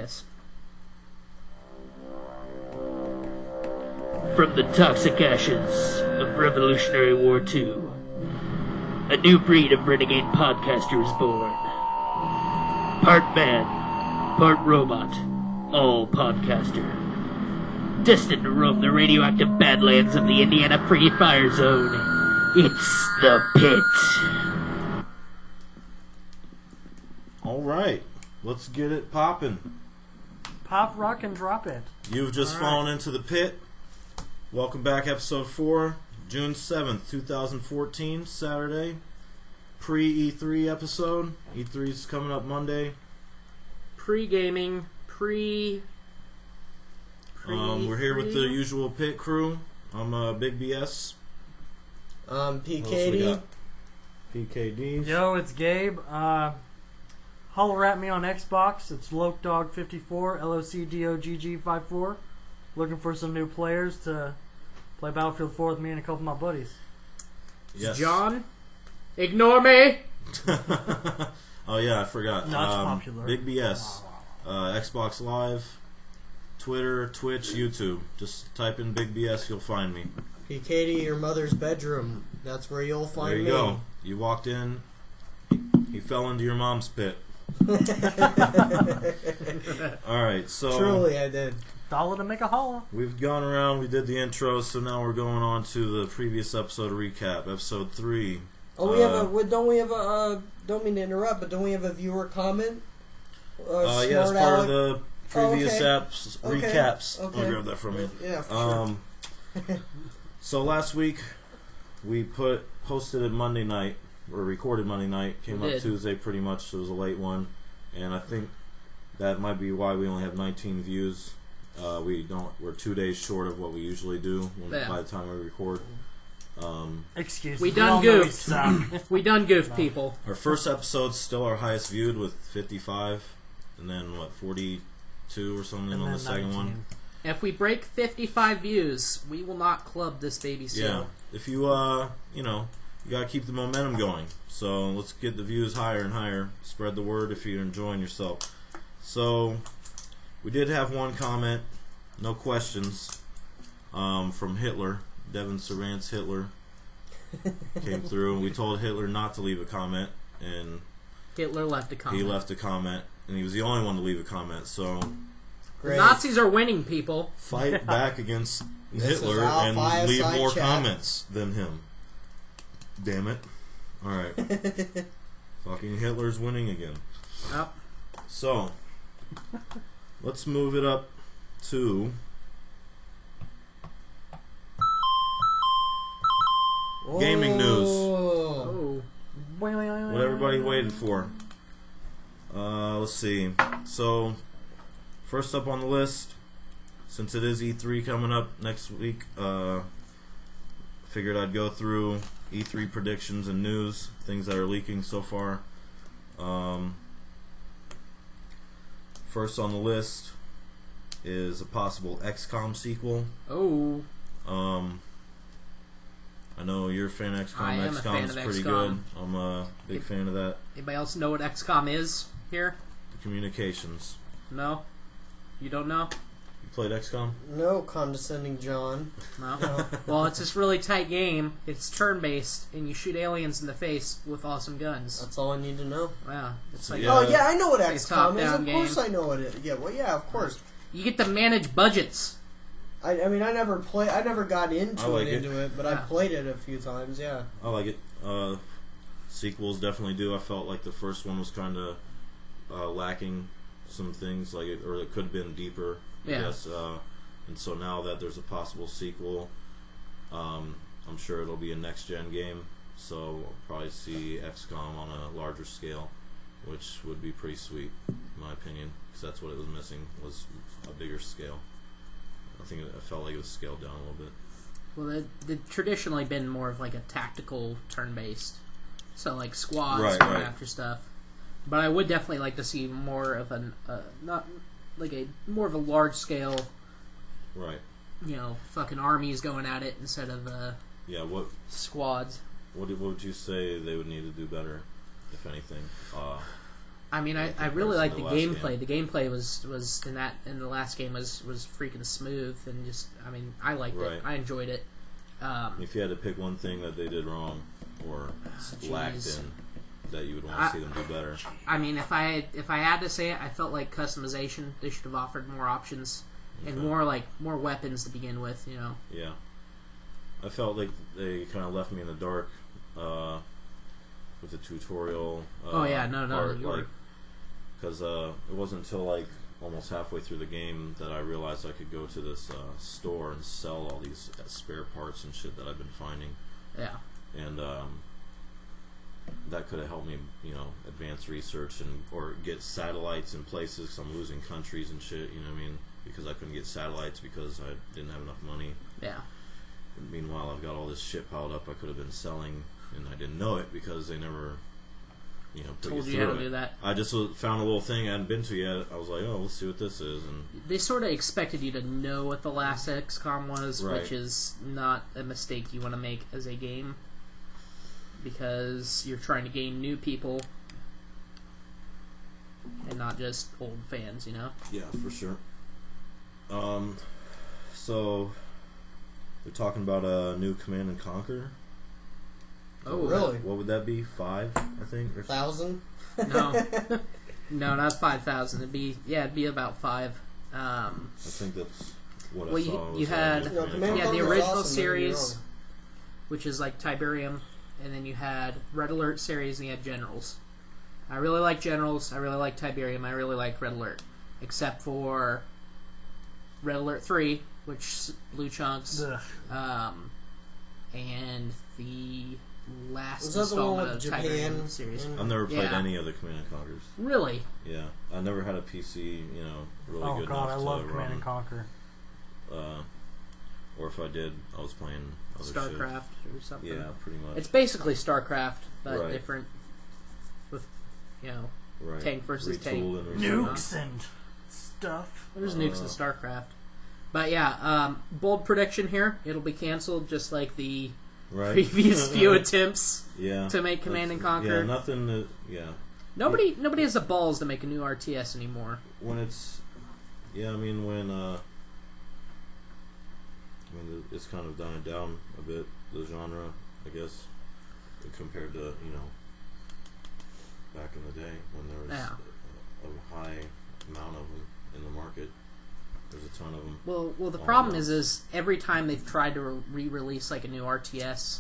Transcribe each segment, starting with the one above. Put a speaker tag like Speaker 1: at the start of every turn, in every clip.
Speaker 1: Yes. From the toxic ashes of Revolutionary War II, a new breed of renegade podcaster is born. Part man, part robot, all podcaster. Destined to roam the radioactive badlands of the Indiana Free Fire Zone, it's the Pit.
Speaker 2: Alright, let's get it poppin'.
Speaker 3: Pop, rock, and drop it.
Speaker 2: You've just fallen into the pit. Welcome back, episode 4, June 7th, 2014, Saturday. Pre-E3 episode. E3's coming up Monday.
Speaker 1: Pre-gaming,
Speaker 2: We're here with the usual pit crew. I'm BigBS.
Speaker 4: PKD.
Speaker 2: PKD.
Speaker 3: Yo, it's Gabe. Holler at me on Xbox. It's LokeDog54, LOCDOGG54. Looking for some new players to play Battlefield 4 with me and a couple of my buddies.
Speaker 2: Yes.
Speaker 1: John, ignore me.
Speaker 2: Oh yeah, I forgot.
Speaker 3: Not popular.
Speaker 2: BigBS.
Speaker 3: Wow.
Speaker 2: Xbox Live, Twitter, Twitch, YouTube. Just type in BigBS, you'll find me.
Speaker 4: PKD, your mother's bedroom. That's where you'll find me.
Speaker 2: There you go. You walked in, he fell into your mom's pit. Alright, so
Speaker 4: Truly, I did.
Speaker 3: Dollar to make a holla.
Speaker 2: we've gone around, we did the intro, so now we're going on to the previous episode recap, episode 3.
Speaker 4: Oh, we have a. Don't we have a? Don't mean to interrupt, but don't we have a viewer comment?
Speaker 2: Yeah, it's part of the previous
Speaker 4: okay.
Speaker 2: apps
Speaker 4: Okay.
Speaker 2: recaps.
Speaker 4: Okay.
Speaker 2: I'll grab that from you.
Speaker 4: Yeah, for sure.
Speaker 2: So last week we posted it Monday night, or recorded Monday night. Came
Speaker 1: We
Speaker 2: up
Speaker 1: did.
Speaker 2: Tuesday pretty much. So it was a late one, and I think that might be why we only have 19 views. We're 2 days short of what we usually do by the time we record.
Speaker 3: Excuse
Speaker 1: We
Speaker 3: me.
Speaker 1: done
Speaker 3: all know we
Speaker 1: goofed.
Speaker 3: suck.
Speaker 1: We done goofed, people.
Speaker 2: Our first episode's still our highest viewed with 55, and then 42 or something
Speaker 3: And
Speaker 2: on
Speaker 3: then
Speaker 2: the second
Speaker 3: 19.
Speaker 2: one.
Speaker 1: If we break 55 views, we will not club this baby
Speaker 2: Yeah,
Speaker 1: seal.
Speaker 2: if you you gotta keep the momentum going. So let's get the views higher and higher. Spread the word if you're enjoying yourself. So we did have one comment, no questions, from Hitler. Devin Sarant's Hitler came through. We told Hitler not to leave a comment, and
Speaker 1: Hitler left a comment.
Speaker 2: he left a comment, and he was the only one to leave a comment. So
Speaker 1: The
Speaker 4: Great.
Speaker 1: Nazis are winning, people.
Speaker 2: fight back against
Speaker 4: This
Speaker 2: Hitler
Speaker 4: is our
Speaker 2: and
Speaker 4: fireside
Speaker 2: leave more
Speaker 4: chat.
Speaker 2: comments than him. Damn it. Alright. Fucking Hitler's winning again.
Speaker 1: Yep.
Speaker 2: So, let's move it up to gaming news.
Speaker 4: Oh.
Speaker 1: Oh.
Speaker 2: What everybody waited for. Let's see. So, first up on the list, since it is E3 coming up next week, figured I'd go through E3 predictions and news, things that are leaking so far. First on the list is a possible XCOM sequel.
Speaker 1: Oh.
Speaker 2: I know you're a fan of XCOM.
Speaker 1: I am a fan
Speaker 2: XCOM's
Speaker 1: of
Speaker 2: pretty
Speaker 1: XCOM.
Speaker 2: good. I'm a big fan of that.
Speaker 1: Anybody else know what XCOM is here?
Speaker 2: The communications.
Speaker 1: No? You don't know?
Speaker 2: You played XCOM?
Speaker 4: No, condescending John.
Speaker 1: No?
Speaker 4: No.
Speaker 1: Well, it's this really tight game. It's turn-based, and you shoot aliens in the face with awesome guns.
Speaker 4: That's all I need to know.
Speaker 1: Yeah. It's like
Speaker 2: Yeah.
Speaker 4: Oh yeah, I know what
Speaker 1: Like a
Speaker 4: XCOM is.
Speaker 1: top-down
Speaker 4: Of course,
Speaker 1: game.
Speaker 4: I know what it. Yeah, well, yeah, of course.
Speaker 1: you get to manage budgets.
Speaker 4: I mean, I never got into
Speaker 2: I like
Speaker 4: it, but I
Speaker 1: Yeah.
Speaker 4: played it a few times. Yeah.
Speaker 2: I like it. Sequels definitely do. I felt like the first one was kind of lacking some things, or it could have been deeper. I
Speaker 1: Yeah.
Speaker 2: guess. And so now that there's a possible sequel, I'm sure it'll be a next gen game. So we'll probably see XCOM on a larger scale, which would be pretty sweet, in my opinion, because that's what it was missing, was a bigger scale. I think I felt like it was scaled down a little bit.
Speaker 1: Well, they've traditionally been more of like a tactical turn-based. So like squads
Speaker 2: Right,
Speaker 1: going
Speaker 2: right.
Speaker 1: after stuff. But I would definitely like to see more of more of a large scale,
Speaker 2: Right.
Speaker 1: fucking armies going at it instead of
Speaker 2: Yeah. What
Speaker 1: squads.
Speaker 2: would you say they would need to do better, if anything?
Speaker 5: I mean, I
Speaker 2: in
Speaker 5: really like the
Speaker 2: comparison to the
Speaker 5: gameplay.
Speaker 2: last
Speaker 5: The gameplay was in the last game was freaking smooth and just. I mean, I liked
Speaker 2: Right.
Speaker 5: it. I enjoyed it.
Speaker 2: If you had to pick one thing that they did wrong or lacked
Speaker 5: jeez.
Speaker 2: in that you would want to see them do better.
Speaker 5: I mean, if I had to say it, I felt like customization. They should have offered more options and
Speaker 2: Okay.
Speaker 5: more weapons to begin with. You know.
Speaker 2: Yeah. I felt like they kind of left me in the dark with the tutorial.
Speaker 5: Oh, yeah, no,
Speaker 2: part,
Speaker 5: you were-
Speaker 2: like, because it wasn't until like almost halfway through the game that I realized I could go to this store and sell all these spare parts and shit that I've been finding,
Speaker 5: Yeah.
Speaker 2: and that could have helped me, advance research or get satellites in places. 'Cause I'm losing countries and shit. You know what I mean? Because I couldn't get satoites because I didn't have enough money.
Speaker 5: Yeah.
Speaker 2: And meanwhile, I've got all this shit piled up I could have been selling, and I didn't know it because they never, put
Speaker 5: Told
Speaker 2: you
Speaker 5: you
Speaker 2: through
Speaker 5: how to
Speaker 2: it.
Speaker 5: do that.
Speaker 2: I just found a little thing I hadn't been to yet. I was like, oh, let's see what this is, and
Speaker 5: They sort of expected you to know what the last XCOM was,
Speaker 2: Right.
Speaker 5: which is not a mistake you want to make as a game because you're trying to gain new people and not just old fans, you know?
Speaker 2: yeah, for sure. So they're talking about a new Command and Conquer.
Speaker 5: Oh,
Speaker 4: Really?
Speaker 2: What would that be? 5, I think. Or
Speaker 4: 1,000?
Speaker 5: No. No, not 5,000. It'd be about 5.
Speaker 2: I think that's what I
Speaker 5: Well,
Speaker 2: saw.
Speaker 5: you
Speaker 2: was,
Speaker 5: had-
Speaker 2: new
Speaker 4: No,
Speaker 2: Command
Speaker 4: Command
Speaker 2: and
Speaker 5: Yeah,
Speaker 2: Conquer.
Speaker 5: the
Speaker 4: Conquer's
Speaker 5: original
Speaker 4: awesome, don't get me
Speaker 5: series, which is like Tiberium, and then you had Red Alert series, and you had Generals. I really like Generals. I really like Tiberium. I really like Red Alert, except for Red Alert 3, which Blue Chunks,
Speaker 3: Ugh.
Speaker 5: and the last
Speaker 4: Was that the one
Speaker 5: installment
Speaker 4: with
Speaker 5: of Tiberium
Speaker 4: Japan?
Speaker 5: series.
Speaker 2: I've never played
Speaker 5: Yeah.
Speaker 2: any of the Command and Conquers.
Speaker 5: Really?
Speaker 2: Yeah, I never had a PC, really
Speaker 3: Oh
Speaker 2: good
Speaker 3: god, I
Speaker 2: enough
Speaker 3: love
Speaker 2: to
Speaker 3: Command
Speaker 2: run.
Speaker 3: and Conquer.
Speaker 2: Or if I did, I was playing other
Speaker 5: StarCraft or something.
Speaker 2: shit. Yeah, pretty much.
Speaker 5: It's basically StarCraft, but
Speaker 2: Right.
Speaker 5: different with,
Speaker 2: right.
Speaker 5: tank versus tank.
Speaker 2: Retooled and
Speaker 3: Nukes and stuff.
Speaker 5: There's nukes in StarCraft. But yeah, bold prediction here. It'll be canceled just like the
Speaker 2: right.
Speaker 5: previous few attempts
Speaker 2: yeah.
Speaker 5: to make Command and Conquer.
Speaker 2: Yeah, nothing.
Speaker 5: Nobody has the balls to make a new RTS anymore.
Speaker 2: When it's, it's kind of dying down a bit, the genre, I guess, compared to back in the day when there was a high amount of them in the market. There's a ton of them.
Speaker 5: Well, the
Speaker 2: all
Speaker 5: problem
Speaker 2: at
Speaker 5: is every time they've tried to re-release like a new RTS,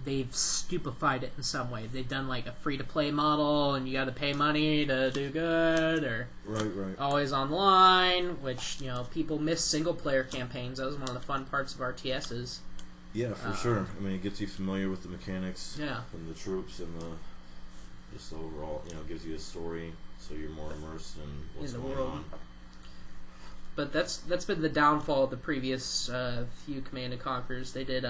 Speaker 5: they've stupefied it in some way. They've done like a free-to-play model, and you got to pay money to do good, or
Speaker 2: Right.
Speaker 5: always online, which people miss single-player campaigns. That was one of the fun parts of RTSs.
Speaker 2: Yeah, for sure. I mean, it gets you familiar with the mechanics
Speaker 5: Yeah.
Speaker 2: and the troops and just overall, gives you a story, so you're more immersed in what's
Speaker 5: In the
Speaker 2: going
Speaker 5: world.
Speaker 2: on.
Speaker 5: But that's been the downfall of the previous few Command and Conquers. They did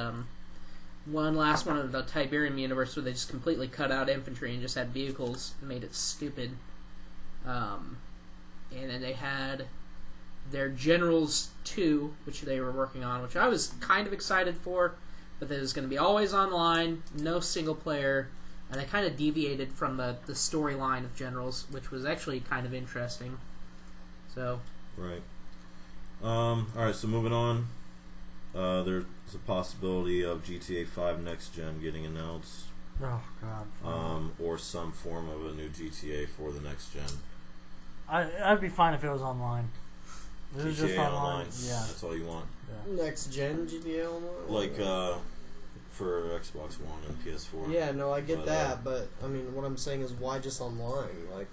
Speaker 5: last one of the Tiberium universe where they just completely cut out infantry and just had vehicles and made it stupid. And then they had their Generals 2, which they were working on, which I was kind of excited for, but it was going to be always online, no single player, and they kind of deviated from the storyline of Generals, which was actually kind of interesting. So...
Speaker 2: Right. Alright, so moving on. There's a possibility of GTA 5 Next Gen getting announced.
Speaker 3: Oh god.
Speaker 2: Or some form of a new GTA for the Next Gen.
Speaker 3: I'd be fine if it was online. If it was just
Speaker 2: GTA
Speaker 3: online.
Speaker 2: Online.
Speaker 3: Yeah.
Speaker 2: That's all you want.
Speaker 4: Next gen GTA Online?
Speaker 2: Like, for Xbox One and PS4.
Speaker 4: Yeah, no, I get
Speaker 2: But,
Speaker 4: that, but I mean, what I'm saying is, why just online? Like,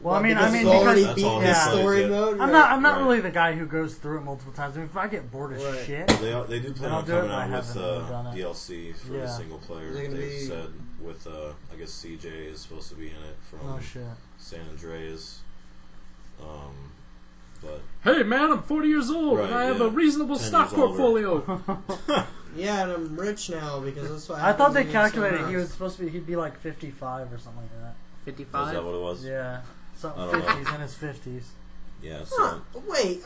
Speaker 3: Well, I mean,
Speaker 4: because it's
Speaker 3: because
Speaker 4: already
Speaker 2: That's
Speaker 4: beat
Speaker 2: all
Speaker 4: the
Speaker 2: he
Speaker 4: story
Speaker 2: plays, yeah.
Speaker 4: mode.
Speaker 3: I'm
Speaker 4: right?
Speaker 3: not
Speaker 2: Right.
Speaker 3: really the guy who goes through it multiple times. I mean, if I get bored as
Speaker 4: Right.
Speaker 3: shit,
Speaker 2: They do plan
Speaker 3: I'll
Speaker 2: on
Speaker 3: do it,
Speaker 2: coming
Speaker 3: but I
Speaker 2: out with
Speaker 3: haven't done it.
Speaker 2: DLC for the
Speaker 3: Yeah.
Speaker 2: single player.
Speaker 4: Is it gonna
Speaker 2: They've
Speaker 4: be-
Speaker 2: said with I guess CJ is supposed to be in it from
Speaker 3: oh shit.
Speaker 2: San Andreas. But
Speaker 5: Hey man, I'm 40 years old and
Speaker 2: Right,
Speaker 5: I have
Speaker 2: yeah.
Speaker 5: a reasonable
Speaker 2: 10
Speaker 5: stock
Speaker 2: years older.
Speaker 5: portfolio.
Speaker 4: Yeah, and I'm rich now because that's what
Speaker 3: I thought they
Speaker 4: happens when you
Speaker 3: calculated
Speaker 4: sell
Speaker 3: he was
Speaker 4: house.
Speaker 3: supposed to be. He'd be like 55 or something like that.
Speaker 2: is
Speaker 5: 55.
Speaker 2: that what it was?
Speaker 3: Yeah, something
Speaker 2: I don't know.
Speaker 3: 50s in his 50s.
Speaker 2: Yeah.
Speaker 4: Huh,
Speaker 2: So
Speaker 4: wait,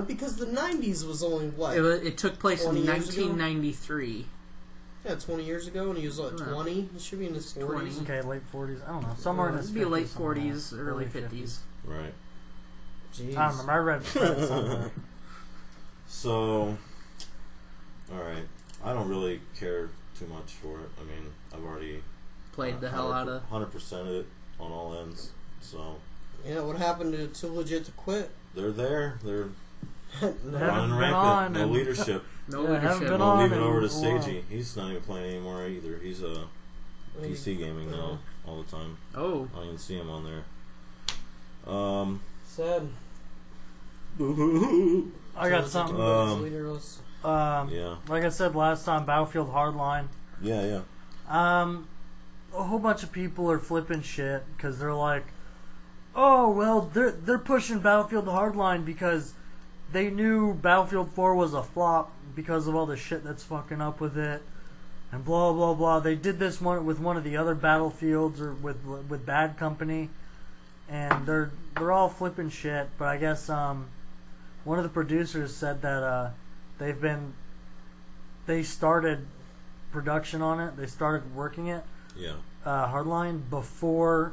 Speaker 4: because the 90s was only what?
Speaker 5: It took place in
Speaker 4: 20 years ago?
Speaker 5: 1993.
Speaker 4: Yeah, 20 years ago when he was like 20. He should be in his 40s.
Speaker 3: Okay, late 40s. I don't know. Somewhere in his 50s.
Speaker 5: It'd be late
Speaker 3: somewhere.
Speaker 5: 40s, early 50s.
Speaker 2: Right.
Speaker 4: Jeez.
Speaker 3: I don't remember. I read it somewhere.
Speaker 2: So, alright. I don't really care too much for it. I mean, I've already
Speaker 5: Played the hell out of
Speaker 2: 100% it on all ends. So,
Speaker 4: Yeah, what happened to Too Legit to Quit?
Speaker 2: they're there. They're
Speaker 3: Haven't
Speaker 2: running
Speaker 3: been
Speaker 2: rampant.
Speaker 3: on
Speaker 2: No
Speaker 3: and-
Speaker 2: leadership.
Speaker 5: no
Speaker 3: Yeah, haven't
Speaker 5: leadership.
Speaker 3: been
Speaker 2: We'll
Speaker 3: on
Speaker 2: leave it
Speaker 3: in
Speaker 2: over to
Speaker 3: a while.
Speaker 2: Stagey. He's not even playing anymore either. He's PC gaming now all the time.
Speaker 5: Oh,
Speaker 2: I don't even see him on there.
Speaker 4: Sad.
Speaker 3: I got something.
Speaker 4: Leaderless.
Speaker 2: Yeah.
Speaker 3: Like I said last time, Battlefield Hardline.
Speaker 2: Yeah.
Speaker 3: A whole bunch of people are flipping shit because they're like, oh well, they're pushing Battlefield Hardline because they knew Battlefield 4 was a flop because of all the shit that's fucking up with it, and blah blah blah. They did this one with one of the other Battlefields or with Bad Company, and they're all flipping shit. But I guess one of the producers said that they started production on it. They started working it.
Speaker 2: Yeah.
Speaker 3: Hardline before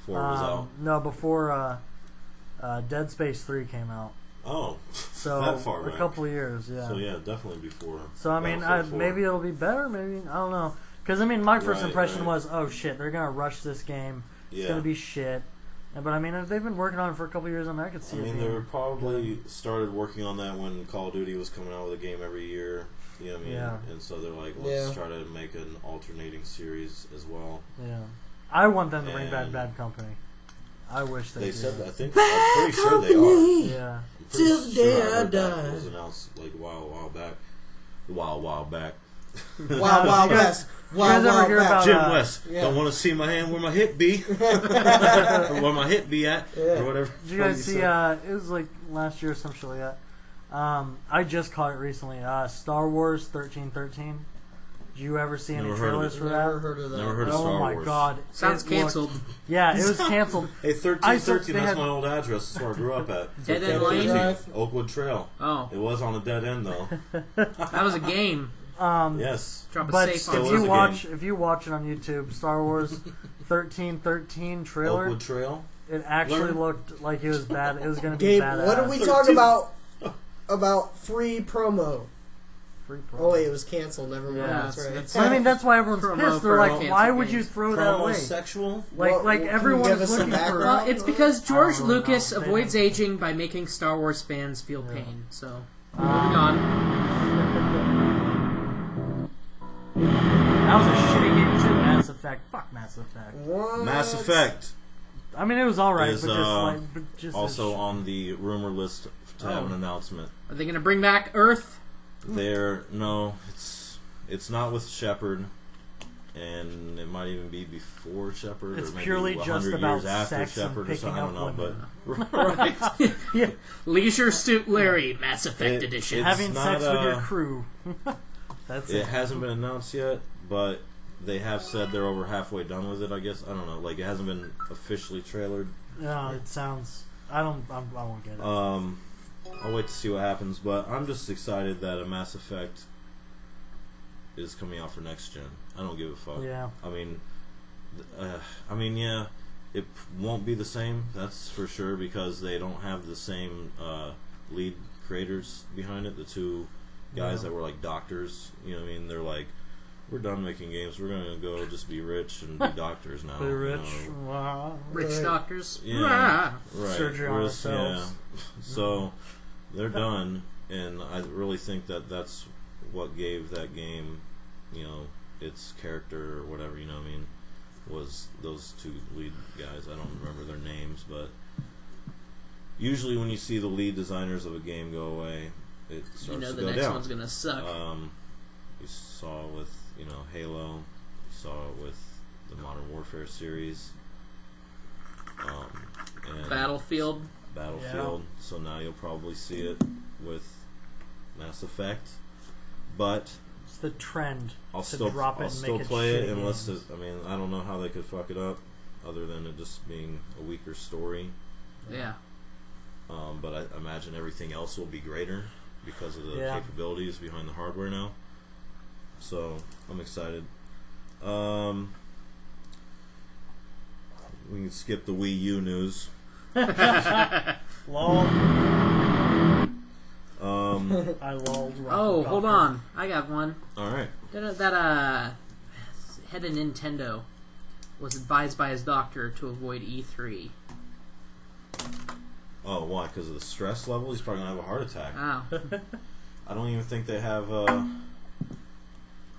Speaker 2: 4 was out.
Speaker 3: No, before Dead Space 3 came out.
Speaker 2: Oh.
Speaker 3: So
Speaker 2: that far back.
Speaker 3: a couple of years, yeah.
Speaker 2: So yeah, definitely before.
Speaker 3: So I mean,
Speaker 2: Battlefield 4.
Speaker 3: maybe it'll be better. Maybe I don't know. Because I mean, my first
Speaker 2: Right,
Speaker 3: impression
Speaker 2: right.
Speaker 3: was, oh shit, they're gonna rush this game. It's
Speaker 2: Yeah.
Speaker 3: gonna be shit. But I mean, if they've been working on it for a couple of years, I mean, I could see
Speaker 2: I
Speaker 3: it
Speaker 2: mean,
Speaker 3: being
Speaker 2: they were probably started working on that when Call of Duty was coming out with a game every year. You know what I mean?
Speaker 3: Yeah.
Speaker 2: And so they're like, let's
Speaker 4: Yeah.
Speaker 2: try to make an alternating series as well.
Speaker 3: Yeah. I want them to bring back
Speaker 2: And-
Speaker 3: Bad Company. I wish they
Speaker 2: They
Speaker 3: did.
Speaker 2: said that. I think I'm pretty sure they are.
Speaker 3: Yeah.
Speaker 2: I'm pretty
Speaker 4: Till the day I
Speaker 2: heard that
Speaker 4: die.
Speaker 2: was announced like a while back. Wild back.
Speaker 4: Wild Wild
Speaker 3: You guys-
Speaker 4: West.
Speaker 3: you
Speaker 4: Wild
Speaker 3: guys ever
Speaker 4: Wild
Speaker 3: hear
Speaker 4: West.
Speaker 3: about-
Speaker 2: Jim West,
Speaker 4: yeah.
Speaker 2: don't want to see my hand where my hip be, or where my hip be at,
Speaker 4: Yeah.
Speaker 2: or whatever.
Speaker 3: Did you guys see? It was like last year or some shit like that. I just caught it recently. Star Wars 1313. Did you ever see any
Speaker 2: Never heard of
Speaker 3: trailers
Speaker 2: it.
Speaker 3: for
Speaker 4: Never
Speaker 3: that?
Speaker 4: heard of that.
Speaker 2: Never heard of
Speaker 3: Oh
Speaker 2: Star
Speaker 3: my
Speaker 2: Wars.
Speaker 3: god!
Speaker 5: sounds
Speaker 3: It looked-
Speaker 5: canceled.
Speaker 3: Yeah, it was canceled.
Speaker 2: Hey, 1313,
Speaker 3: they
Speaker 2: that's
Speaker 3: had-
Speaker 2: my old address. That's where I grew up at.
Speaker 5: Dead End
Speaker 2: 1313,
Speaker 4: Lane?
Speaker 2: Oakwood Trail.
Speaker 5: Oh,
Speaker 2: It was on a dead end, though.
Speaker 5: that was a game.
Speaker 2: Yes.
Speaker 5: Drop a
Speaker 3: But
Speaker 5: safe
Speaker 3: if
Speaker 2: Still
Speaker 5: on
Speaker 2: is
Speaker 3: you
Speaker 2: a
Speaker 3: watch, if you watch it on YouTube, Star Wars 1313 trailer,
Speaker 2: Oakwood Trail.
Speaker 3: it actually
Speaker 2: Learn.
Speaker 3: looked like it was bad. It was going to be
Speaker 4: Gabe,
Speaker 3: badass.
Speaker 4: what did we talk about free promo?
Speaker 3: Free promo.
Speaker 4: Oh wait, it was canceled. Never mind.
Speaker 3: Yeah,
Speaker 4: That's right.
Speaker 5: it's-
Speaker 3: But I mean, that's why everyone's
Speaker 5: Promo
Speaker 3: pissed. They're
Speaker 5: for
Speaker 3: like,
Speaker 5: canceled
Speaker 3: why would you
Speaker 5: games.
Speaker 3: throw that away?
Speaker 2: Promosexual?
Speaker 3: Like
Speaker 4: Can you
Speaker 3: everyone
Speaker 4: give
Speaker 3: is
Speaker 4: us some
Speaker 3: looking for.
Speaker 4: background?
Speaker 5: It's because George
Speaker 3: don't really
Speaker 5: Lucas
Speaker 3: know. They
Speaker 5: avoids
Speaker 3: don't-
Speaker 5: aging by making Star Wars fans feel pain. So, moving on.
Speaker 3: That was a shitty game too. Mass Effect. Fuck Mass Effect.
Speaker 4: What?
Speaker 2: Mass Effect
Speaker 3: I mean, it was alright,
Speaker 2: is
Speaker 3: but just
Speaker 2: also on the rumor list to have
Speaker 5: Oh.
Speaker 2: an announcement.
Speaker 5: Are they going to bring back Earth?
Speaker 2: It's not with Shepard, and it might even be before Shepard,
Speaker 3: It's
Speaker 2: or maybe
Speaker 3: purely
Speaker 2: 100
Speaker 3: just
Speaker 2: years
Speaker 3: about
Speaker 2: after
Speaker 3: sex and
Speaker 2: Shepard, or
Speaker 3: picking
Speaker 2: something. I don't know,
Speaker 3: up
Speaker 2: but
Speaker 3: women. Yeah,
Speaker 5: Leisure Suit Larry, Mass Effect
Speaker 2: It-
Speaker 5: Edition.
Speaker 2: it's
Speaker 3: having
Speaker 2: not,
Speaker 3: sex with your crew. That's
Speaker 2: it
Speaker 3: it.
Speaker 2: hasn't been announced yet. But they have said they're over halfway done with it. I guess I don't know. Like it hasn't been officially trailered.
Speaker 3: No, it sounds. I won't get it.
Speaker 2: I'll wait to see what happens, but I'm just excited that a Mass Effect is coming out for next gen. I don't give a fuck.
Speaker 3: Yeah.
Speaker 2: I mean, yeah, it won't be the same. That's for sure because they don't have the same lead creators behind it. The two guys that were like doctors. You know what I mean? They're like, we're done making games. We're gonna go just be rich and be doctors now.
Speaker 3: Be
Speaker 2: you
Speaker 3: rich.
Speaker 2: know?
Speaker 3: Wow.
Speaker 5: Rich doctors.
Speaker 2: Yeah.
Speaker 5: Rah.
Speaker 2: Right.
Speaker 3: Surgery on
Speaker 2: Whereas-
Speaker 3: ourselves.
Speaker 2: Yeah. So they're done, and I really think that that's what gave that game, you know, its character or whatever. You know what I mean? Was those two lead guys? I don't remember their names, but usually when you see the lead designers of a game go away, it starts
Speaker 5: You know
Speaker 2: to
Speaker 5: the
Speaker 2: go
Speaker 5: next
Speaker 2: down.
Speaker 5: one's going to suck.
Speaker 2: You saw with Halo, you saw it with the Modern Warfare series, and
Speaker 5: Battlefield.
Speaker 2: So now you'll probably see it with Mass Effect, but
Speaker 3: It's the trend.
Speaker 2: I'll
Speaker 3: to
Speaker 2: still
Speaker 3: drop it
Speaker 2: I'll
Speaker 3: and
Speaker 2: still
Speaker 3: make it
Speaker 2: play it
Speaker 3: shitty
Speaker 2: unless
Speaker 3: games.
Speaker 2: I don't know how they could fuck it up, other than it just being a weaker story.
Speaker 5: Yeah.
Speaker 2: But I imagine everything else will be greater because of the
Speaker 3: Yeah.
Speaker 2: capabilities behind the hardware now. So I'm excited. We can skip the Wii U news.
Speaker 3: Lol.
Speaker 2: Um,
Speaker 3: I lolled.
Speaker 5: Oh, hold on. I got one.
Speaker 2: all right.
Speaker 5: That head of Nintendo was advised by his doctor to avoid E3.
Speaker 2: Oh, why? Because of the stress level? He's probably going to have a heart attack.
Speaker 5: Wow.
Speaker 2: I don't even think they have a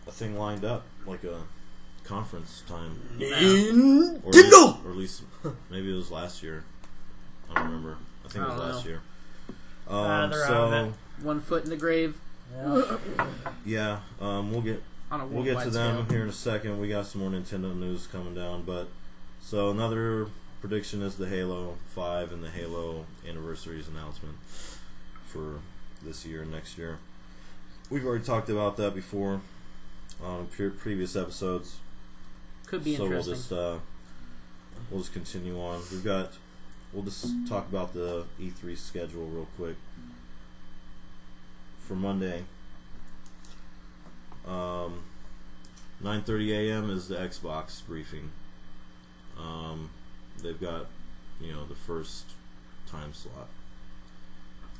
Speaker 2: thing lined up, like a conference time.
Speaker 4: Nintendo!
Speaker 2: Or at least maybe it was last year. I don't remember. I think it was
Speaker 5: I don't
Speaker 2: last
Speaker 5: know.
Speaker 2: year.
Speaker 3: They're out of it.
Speaker 5: 1 foot in the grave
Speaker 3: Yeah.
Speaker 2: we'll get
Speaker 5: on a
Speaker 2: we'll get to
Speaker 5: worldwide
Speaker 2: them
Speaker 5: scale.
Speaker 2: here in a second. We got some more Nintendo news coming down, but so another prediction is the Halo 5 and the Halo Anniversaries announcement for this year and next year. We've already talked about that before on previous episodes,
Speaker 5: Could be
Speaker 2: so
Speaker 5: interesting.
Speaker 2: we'll just continue on. We'll just talk about the E3 schedule real quick. For Monday, 9:30 a.m. is the Xbox briefing. They've got, the first time slot.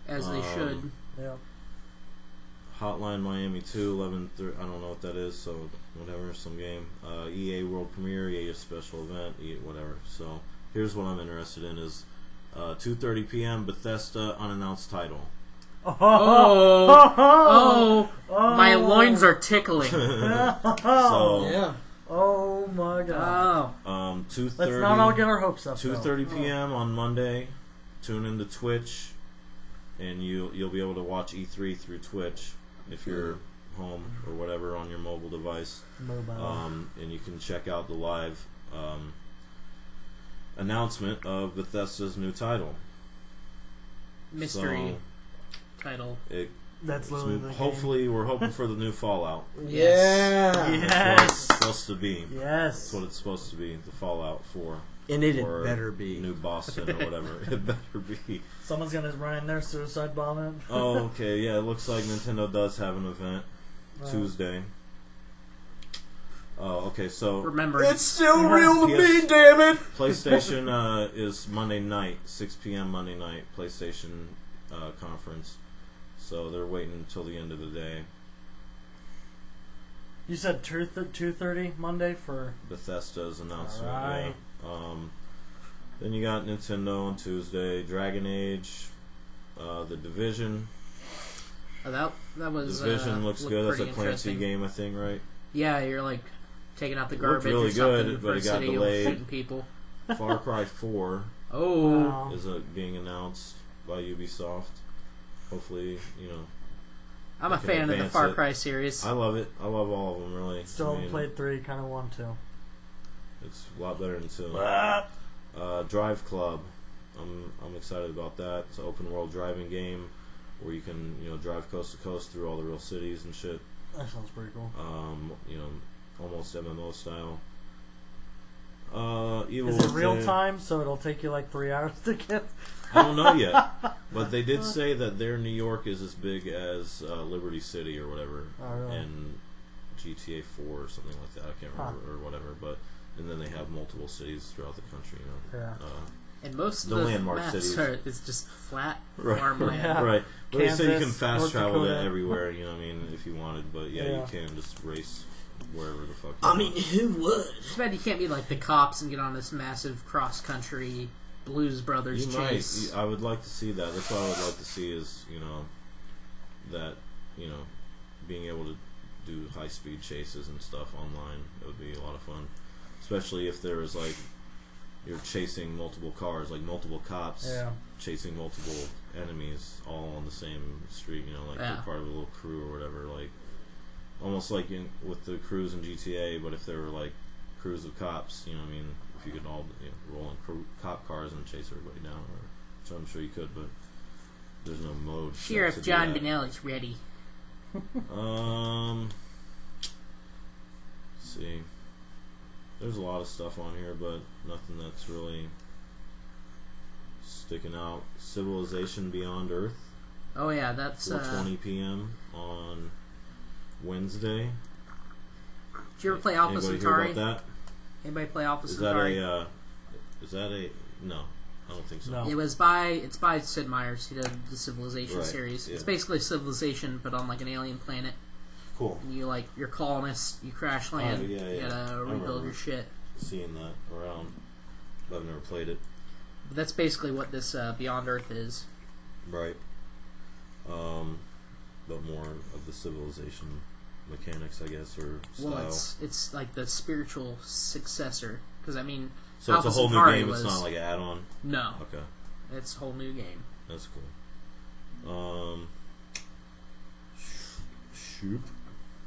Speaker 5: As they should.
Speaker 3: Yeah.
Speaker 2: Hotline Miami 2, 11:30. I don't know what that is, so whatever, some game. EA World Premiere, EA special event, EA whatever. So here's what I'm interested in is 2:30 p.m. Bethesda unannounced title.
Speaker 5: Oh, my loins are tickling.
Speaker 2: So
Speaker 4: Yeah.
Speaker 3: Oh my god.
Speaker 5: Oh,
Speaker 2: 2:30.
Speaker 3: Let's not all get our hopes up.
Speaker 2: 2:30 p.m. on Monday. Tune into Twitch, and you'll be able to watch E3 through Twitch if you're home or whatever on your mobile device.
Speaker 3: Mobile.
Speaker 2: And you can check out the live announcement of Bethesda's new title.
Speaker 5: mystery title.
Speaker 3: That's literally the
Speaker 2: Hopefully, we're hoping for the new Fallout.
Speaker 4: Yeah.
Speaker 3: game.
Speaker 2: That's what it's
Speaker 3: Yes.
Speaker 2: supposed to be.
Speaker 3: Yes.
Speaker 2: That's what it's supposed to be. The Fallout 4.
Speaker 4: And it
Speaker 2: or
Speaker 4: better be.
Speaker 2: New Boston or whatever. It better be.
Speaker 3: Someone's gonna run in there, suicide bomb it.
Speaker 2: Oh, okay. Yeah, it looks like Nintendo does have an event
Speaker 3: Wow.
Speaker 2: Tuesday. Oh, okay. So
Speaker 5: Remember,
Speaker 4: It's still real to
Speaker 2: PS
Speaker 4: me, damn it!
Speaker 2: PlayStation is Monday night, 6 p.m. Monday night. PlayStation conference. So they're waiting until the end of the day.
Speaker 3: You said 2:30 Monday for.
Speaker 2: Bethesda's announcement.
Speaker 3: Alright.
Speaker 2: Yeah. Then you got Nintendo on Tuesday. Dragon Age. The Division.
Speaker 5: that was
Speaker 2: Division looks
Speaker 5: looked
Speaker 2: good. That's a
Speaker 5: pretty
Speaker 2: Clancy
Speaker 5: interesting.
Speaker 2: game, I think, right?
Speaker 5: Yeah, you're like taking out the
Speaker 2: It looked
Speaker 5: garbage
Speaker 2: really
Speaker 5: or something
Speaker 2: good,
Speaker 5: for
Speaker 2: but
Speaker 5: a
Speaker 2: it got
Speaker 5: city
Speaker 2: delayed.
Speaker 5: shooting people.
Speaker 2: Far Cry 4
Speaker 5: Oh,
Speaker 3: Wow.
Speaker 2: is being announced by Ubisoft. Hopefully,
Speaker 5: I'm a
Speaker 2: can
Speaker 5: fan of the
Speaker 2: advance
Speaker 5: Far
Speaker 2: it.
Speaker 5: Cry series.
Speaker 2: I love it. I love all of them, really.
Speaker 3: Still
Speaker 2: I
Speaker 3: haven't
Speaker 2: mean,
Speaker 3: played 3, kind of want to.
Speaker 2: It's a lot better than 2. Drive Club. I'm excited about that. It's an open world driving game where you can drive coast to coast through all the real cities and shit.
Speaker 3: That sounds pretty cool.
Speaker 2: Almost MMO style. Evil
Speaker 3: Is it real
Speaker 2: Dead.
Speaker 3: time, so it'll take you like 3 hours to get?
Speaker 2: I don't know yet, but they did say that their New York is as big as Liberty City or whatever,
Speaker 3: Oh, really?
Speaker 2: and GTA 4 or something like that. I can't remember or whatever. But and then they have multiple cities throughout the country.
Speaker 3: Yeah.
Speaker 5: And most of
Speaker 2: The
Speaker 5: the
Speaker 2: landmark
Speaker 5: maps
Speaker 2: cities.
Speaker 5: is just flat
Speaker 2: Right.
Speaker 5: farmland.
Speaker 3: Yeah.
Speaker 2: Right, but they say you can
Speaker 3: Kansas,
Speaker 2: fast
Speaker 3: North
Speaker 2: travel to
Speaker 3: Dakota.
Speaker 2: everywhere. If you wanted, but yeah,
Speaker 3: Yeah.
Speaker 2: you can just race wherever the fuck.
Speaker 4: I mean, who would?
Speaker 5: Too bad you can't be like the cops and get on this massive cross-country Blues Brothers
Speaker 2: You
Speaker 5: chase.
Speaker 2: might. I would like to see that. That's what I would like to see is that being able to do high speed chases and stuff online. It would be a lot of fun, especially if there was like you're chasing multiple cars, like multiple cops
Speaker 3: Yeah.
Speaker 2: chasing multiple enemies all on the same street. Like
Speaker 5: Yeah.
Speaker 2: they're part of a little crew or whatever. Like almost like with the crews in GTA, but if there were like crews of cops, if you could all roll in cop cars and chase everybody down, which I'm sure you could, but there's no mode. set
Speaker 5: Sheriff
Speaker 2: to do
Speaker 5: John
Speaker 2: that.
Speaker 5: Benelli's ready.
Speaker 2: Let's see. There's a lot of stuff on here, but nothing that's really sticking out. Civilization Beyond Earth,
Speaker 5: Oh yeah, that's
Speaker 2: 4:20 p.m. on Wednesday.
Speaker 5: Did you ever play Alpha
Speaker 2: Anybody
Speaker 5: Centauri?
Speaker 2: hear about that?
Speaker 5: Anybody play Alpha
Speaker 2: Is
Speaker 5: Centauri?
Speaker 2: that a no? I don't think so.
Speaker 3: No.
Speaker 5: It's by Sid Meier's. He did the Civilization
Speaker 2: Right,
Speaker 5: series.
Speaker 2: yeah.
Speaker 5: It's basically Civilization, but on like an alien planet.
Speaker 2: Cool.
Speaker 5: And you're colonists. You crash land.
Speaker 2: Oh, yeah,
Speaker 5: You
Speaker 2: yeah.
Speaker 5: gotta
Speaker 2: I
Speaker 5: rebuild
Speaker 2: remember
Speaker 5: your shit.
Speaker 2: Seeing that around, but I've never played it.
Speaker 5: But that's basically what this Beyond Earth is.
Speaker 2: Right. But more of the civilization mechanics, I guess, or style.
Speaker 5: Well, it's like the spiritual successor. Because I mean,
Speaker 2: So
Speaker 5: Alpha
Speaker 2: it's a whole
Speaker 5: Centauri
Speaker 2: new game.
Speaker 5: was,
Speaker 2: It's not like an add-on.
Speaker 5: No,
Speaker 2: Okay,
Speaker 5: it's a whole new game.
Speaker 2: that's cool. Shoop.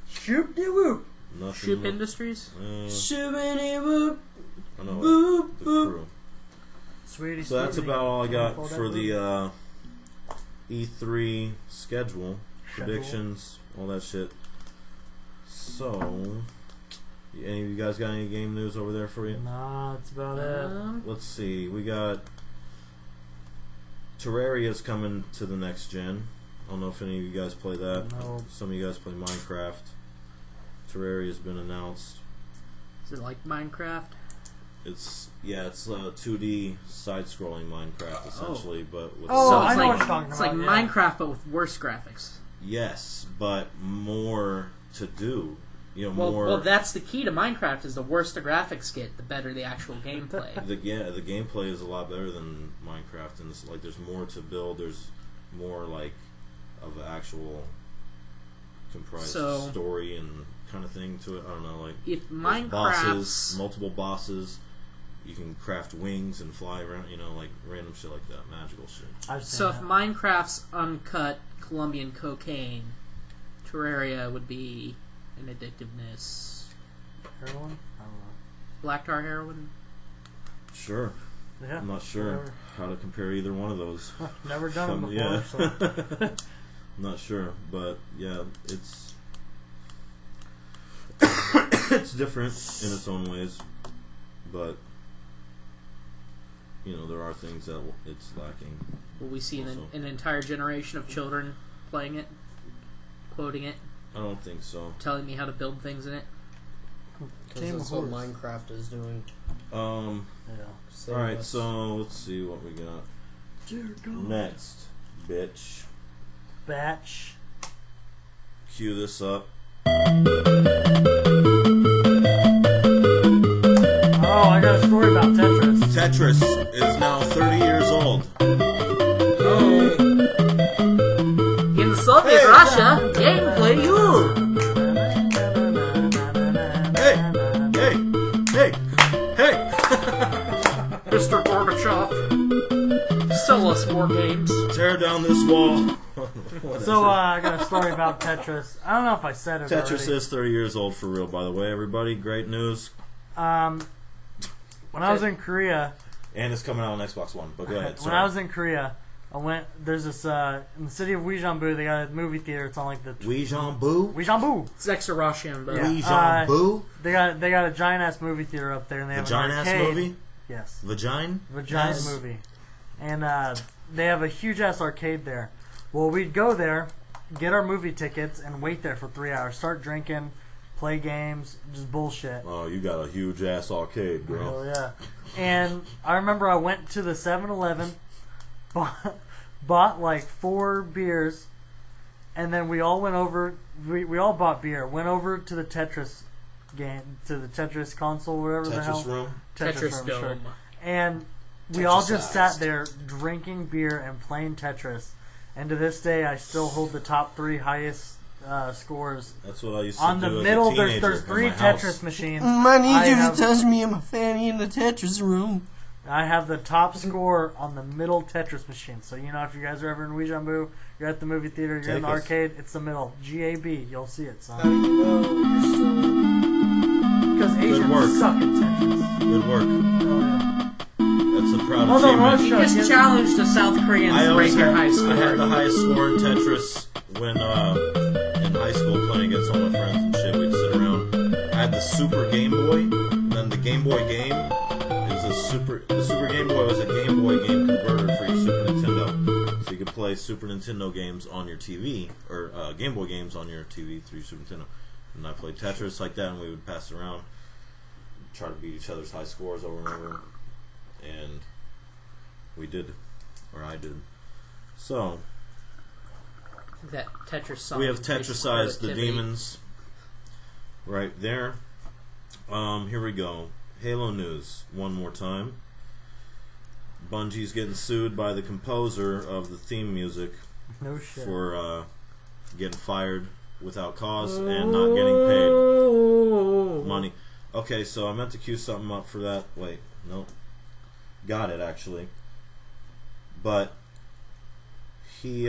Speaker 4: Shoop de whoop.
Speaker 2: Nothing.
Speaker 5: Shoop Industries.
Speaker 4: Shoopity whoop.
Speaker 2: I know
Speaker 4: Boop,
Speaker 2: the
Speaker 4: boop.
Speaker 2: crew.
Speaker 3: Sweetie.
Speaker 2: So that's
Speaker 3: sweetie.
Speaker 2: about all I got
Speaker 3: Call that
Speaker 2: for
Speaker 3: word.
Speaker 2: the E3 schedule, predictions, all that shit. So, any of you guys got any game news over there for you?
Speaker 3: Nah, that's about it.
Speaker 2: Let's see. We got Terraria's coming to the next gen. I don't know if any of you guys play that.
Speaker 3: No.
Speaker 2: Some of you guys play Minecraft. Terraria's been announced.
Speaker 5: Is it like Minecraft?
Speaker 2: It's 2D side-scrolling Minecraft essentially, but with
Speaker 3: Oh,
Speaker 5: So
Speaker 3: I
Speaker 5: it's
Speaker 3: know
Speaker 5: like,
Speaker 3: what you're talking
Speaker 5: It's
Speaker 3: about,
Speaker 5: like
Speaker 3: yeah.
Speaker 5: Minecraft, but with worse graphics.
Speaker 2: yes, but more to do.
Speaker 5: Well,
Speaker 2: more.
Speaker 5: that's the key to Minecraft. Is the worse the graphics get, the better the actual gameplay.
Speaker 2: the gameplay is a lot better than Minecraft, and it's like there's more to build. There's more like of an actual comprised
Speaker 5: So-
Speaker 2: story and kind of thing to it. I don't know, like
Speaker 5: If
Speaker 2: there's
Speaker 5: Minecraft's
Speaker 2: bosses, multiple bosses. You can craft wings and fly around. Like random shit like that, magical shit.
Speaker 3: I've seen
Speaker 5: so if
Speaker 3: that.
Speaker 5: Minecraft's uncut Colombian cocaine, Terraria would be an addictiveness.
Speaker 3: Heroin? I don't
Speaker 5: Black tar heroin.
Speaker 2: Sure,
Speaker 3: know. Yeah.
Speaker 2: I'm not sure
Speaker 3: whatever.
Speaker 2: how to compare either one of those.
Speaker 3: Never done them before,
Speaker 2: Yeah.
Speaker 3: so.
Speaker 2: I'm not sure, but yeah, it's it's different in its own ways, but there are things that it's lacking.
Speaker 5: Will we see
Speaker 2: Also.
Speaker 5: an entire generation of children playing it, quoting it,
Speaker 2: I don't think so.
Speaker 5: telling me how to build things in it?
Speaker 4: Because
Speaker 3: Game
Speaker 4: that's
Speaker 3: of
Speaker 4: what
Speaker 3: Horrors.
Speaker 4: Minecraft is doing.
Speaker 3: Yeah.
Speaker 2: All right, so let's see what we got
Speaker 3: Dear God.
Speaker 2: next, bitch.
Speaker 3: Batch.
Speaker 2: Cue this up.
Speaker 3: Oh, I got a story about Tetris.
Speaker 2: Tetris is now 30 years old.
Speaker 5: Oh. In Soviet Russia, gameplay you.
Speaker 2: Hey, hey, hey!
Speaker 5: Mr. Gorbachev, sell us more games.
Speaker 2: Tear down this wall. Whatever.
Speaker 3: So, I got a story about Tetris. I don't know if I said it
Speaker 2: Tetris
Speaker 3: already.
Speaker 2: is 30 years old for real, by the way, everybody. Great news.
Speaker 3: When I was in Korea,
Speaker 2: And it's coming out on Xbox One, but go ahead.
Speaker 3: when
Speaker 2: Sorry.
Speaker 3: I was in Korea, there's this, in the city of Uijeonbu, they got a movie theater. It's on like the...
Speaker 2: Ouijanbu?
Speaker 3: Uijeonbu!
Speaker 5: It's extra Russian, but
Speaker 3: Yeah.
Speaker 2: Ouijanbu?
Speaker 3: They got a giant ass movie theater up there, and they have
Speaker 2: Vagina
Speaker 3: an
Speaker 2: ass
Speaker 3: arcade.
Speaker 2: movie?
Speaker 3: Yes,
Speaker 2: Vagina?
Speaker 3: vagina
Speaker 2: Yes.
Speaker 3: movie, and they have a huge ass arcade there. Well, we'd go there, get our movie tickets, and wait there for 3 hours. Start drinking, play games, just bullshit.
Speaker 2: Oh, you got a huge ass arcade, girl.
Speaker 3: Oh yeah. And I remember I went to the 7-Eleven, bought like 4 beers, and then we all went over. We all bought beer. Went over to the Tetris game, to the Tetris console, whatever the hell.
Speaker 2: Tetris room?
Speaker 5: Tetris
Speaker 3: room,
Speaker 5: Dome.
Speaker 3: sure. And we all just sat
Speaker 2: Tetrisized.
Speaker 3: there drinking beer and playing Tetris. And to this day, I still hold the top 3 highest scores.
Speaker 2: That's what I used to
Speaker 3: On
Speaker 2: do
Speaker 3: the
Speaker 2: as
Speaker 3: middle,
Speaker 2: a teenager
Speaker 3: there's
Speaker 2: in
Speaker 3: 3
Speaker 2: my house.
Speaker 3: Tetris machines.
Speaker 4: I need
Speaker 3: I
Speaker 4: you
Speaker 3: have-
Speaker 4: to touch me and my fanny in the Tetris room.
Speaker 3: I have the top score on the middle Tetris machine. So, if you guys are ever in Uijeonbu, you're at the movie theater, you're in the
Speaker 2: Take us.
Speaker 3: arcade, it's the middle. GAB, you'll see it,
Speaker 4: How
Speaker 3: son.
Speaker 4: do you know you're still...
Speaker 3: Because Asians
Speaker 2: work.
Speaker 3: suck at Tetris.
Speaker 2: Good work. That's a proud
Speaker 3: Although
Speaker 2: achievement.
Speaker 3: Russia
Speaker 5: Biggest
Speaker 3: gives-
Speaker 5: challenge to South Koreans
Speaker 2: I
Speaker 5: to
Speaker 2: always
Speaker 5: rate their
Speaker 2: had,
Speaker 5: high
Speaker 2: I
Speaker 5: score.
Speaker 2: had the highest score in Tetris when in high school playing against all my friends and shit. We'd sit around. I had the Super Game Boy, and then the Game Boy Game is the Super Game Boy was a Game Boy game converter for your Super Nintendo, so you could play Super Nintendo games on your TV or Game Boy games on your TV through Super Nintendo. And I played Tetris like that, and we would pass it around, try to beat each other's high scores over and over. And we did, or I did. So
Speaker 5: That Tetris song.
Speaker 2: we have Tetrisized the demons right there. Here we go. Halo news one more time. Bungie's getting sued by the composer of the theme music
Speaker 3: No shit.
Speaker 2: for getting fired without cause and not getting paid money. Okay, so I meant to cue something up for that. Wait, nope. Got it, actually. But he's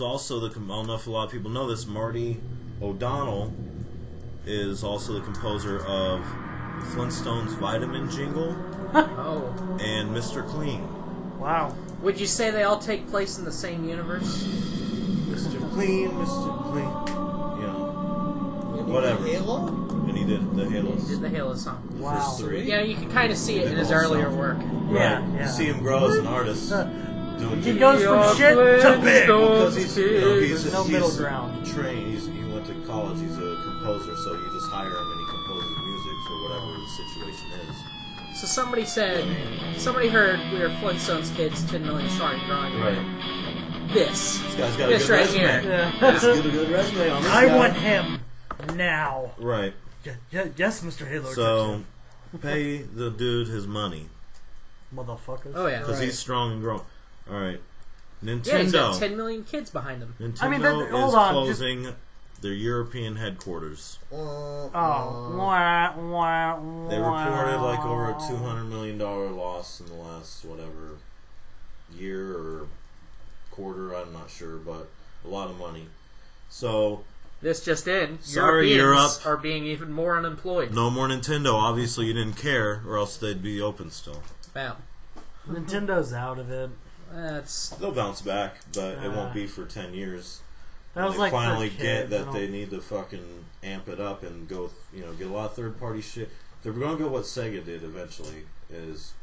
Speaker 2: also the... I don't know if a lot of people know this. Marty O'Donnell is also the composer of Flintstones Vitamin Jingle
Speaker 5: Oh.
Speaker 2: and Mr. Clean.
Speaker 3: Wow.
Speaker 5: Would you say they all take place in the same universe?
Speaker 2: Mr. Clean, Mr. Clean. You know, whatever.
Speaker 4: Halo?
Speaker 2: And he did the Halos.
Speaker 5: Did the Halo song.
Speaker 3: Wow.
Speaker 2: First three.
Speaker 5: Yeah, you can kind of see it in his
Speaker 2: All
Speaker 5: earlier
Speaker 2: songs.
Speaker 5: work.
Speaker 3: Yeah,
Speaker 2: Right.
Speaker 3: yeah.
Speaker 2: You see him grow as an artist. Doing
Speaker 3: He goes from shit to big.
Speaker 2: because he's
Speaker 3: No middle ground.
Speaker 2: trained. He went to college. He's a composer, so you just hire him and he composes music for whatever the situation is.
Speaker 5: So somebody heard we were Flintstones kids, 10 million strong and growing.
Speaker 2: Right.
Speaker 5: This
Speaker 2: guy's got a
Speaker 5: This
Speaker 2: good
Speaker 5: right
Speaker 2: resume.
Speaker 5: here.
Speaker 3: Yeah.
Speaker 2: Let's get a good resume on this
Speaker 3: I
Speaker 2: guy.
Speaker 3: want him now.
Speaker 2: Right.
Speaker 3: Yes, Mr. Halo.
Speaker 2: So, pay the dude his money
Speaker 3: motherfuckers.
Speaker 5: Oh yeah.
Speaker 2: because
Speaker 4: Right.
Speaker 2: he's strong and growing. All right. Nintendo.
Speaker 5: Yeah, he's got 10 million kids behind him.
Speaker 2: Nintendo
Speaker 3: I mean, hold
Speaker 2: is
Speaker 3: on,
Speaker 2: closing their European headquarters.
Speaker 3: Oh. Wah, wah,
Speaker 2: They reported like over a
Speaker 3: wah.
Speaker 2: $200 million loss in the last, whatever, year or quarter, I'm not sure, but a lot of money. So,
Speaker 5: This just in.
Speaker 2: Sorry,
Speaker 5: Europeans
Speaker 2: Europe.
Speaker 5: are being even more unemployed.
Speaker 2: no more Nintendo. Obviously, you didn't care, or else they'd be open still.
Speaker 5: Wow.
Speaker 3: Nintendo's out of it.
Speaker 5: That's
Speaker 2: They'll bounce back, but it won't be for 10 years.
Speaker 3: That was
Speaker 2: they
Speaker 3: like
Speaker 2: finally
Speaker 3: for
Speaker 2: get
Speaker 3: kids. I
Speaker 2: that
Speaker 3: don't-
Speaker 2: they need to fucking amp it up and go, get a lot of third-party shit. They're going to go what Sega did eventually, is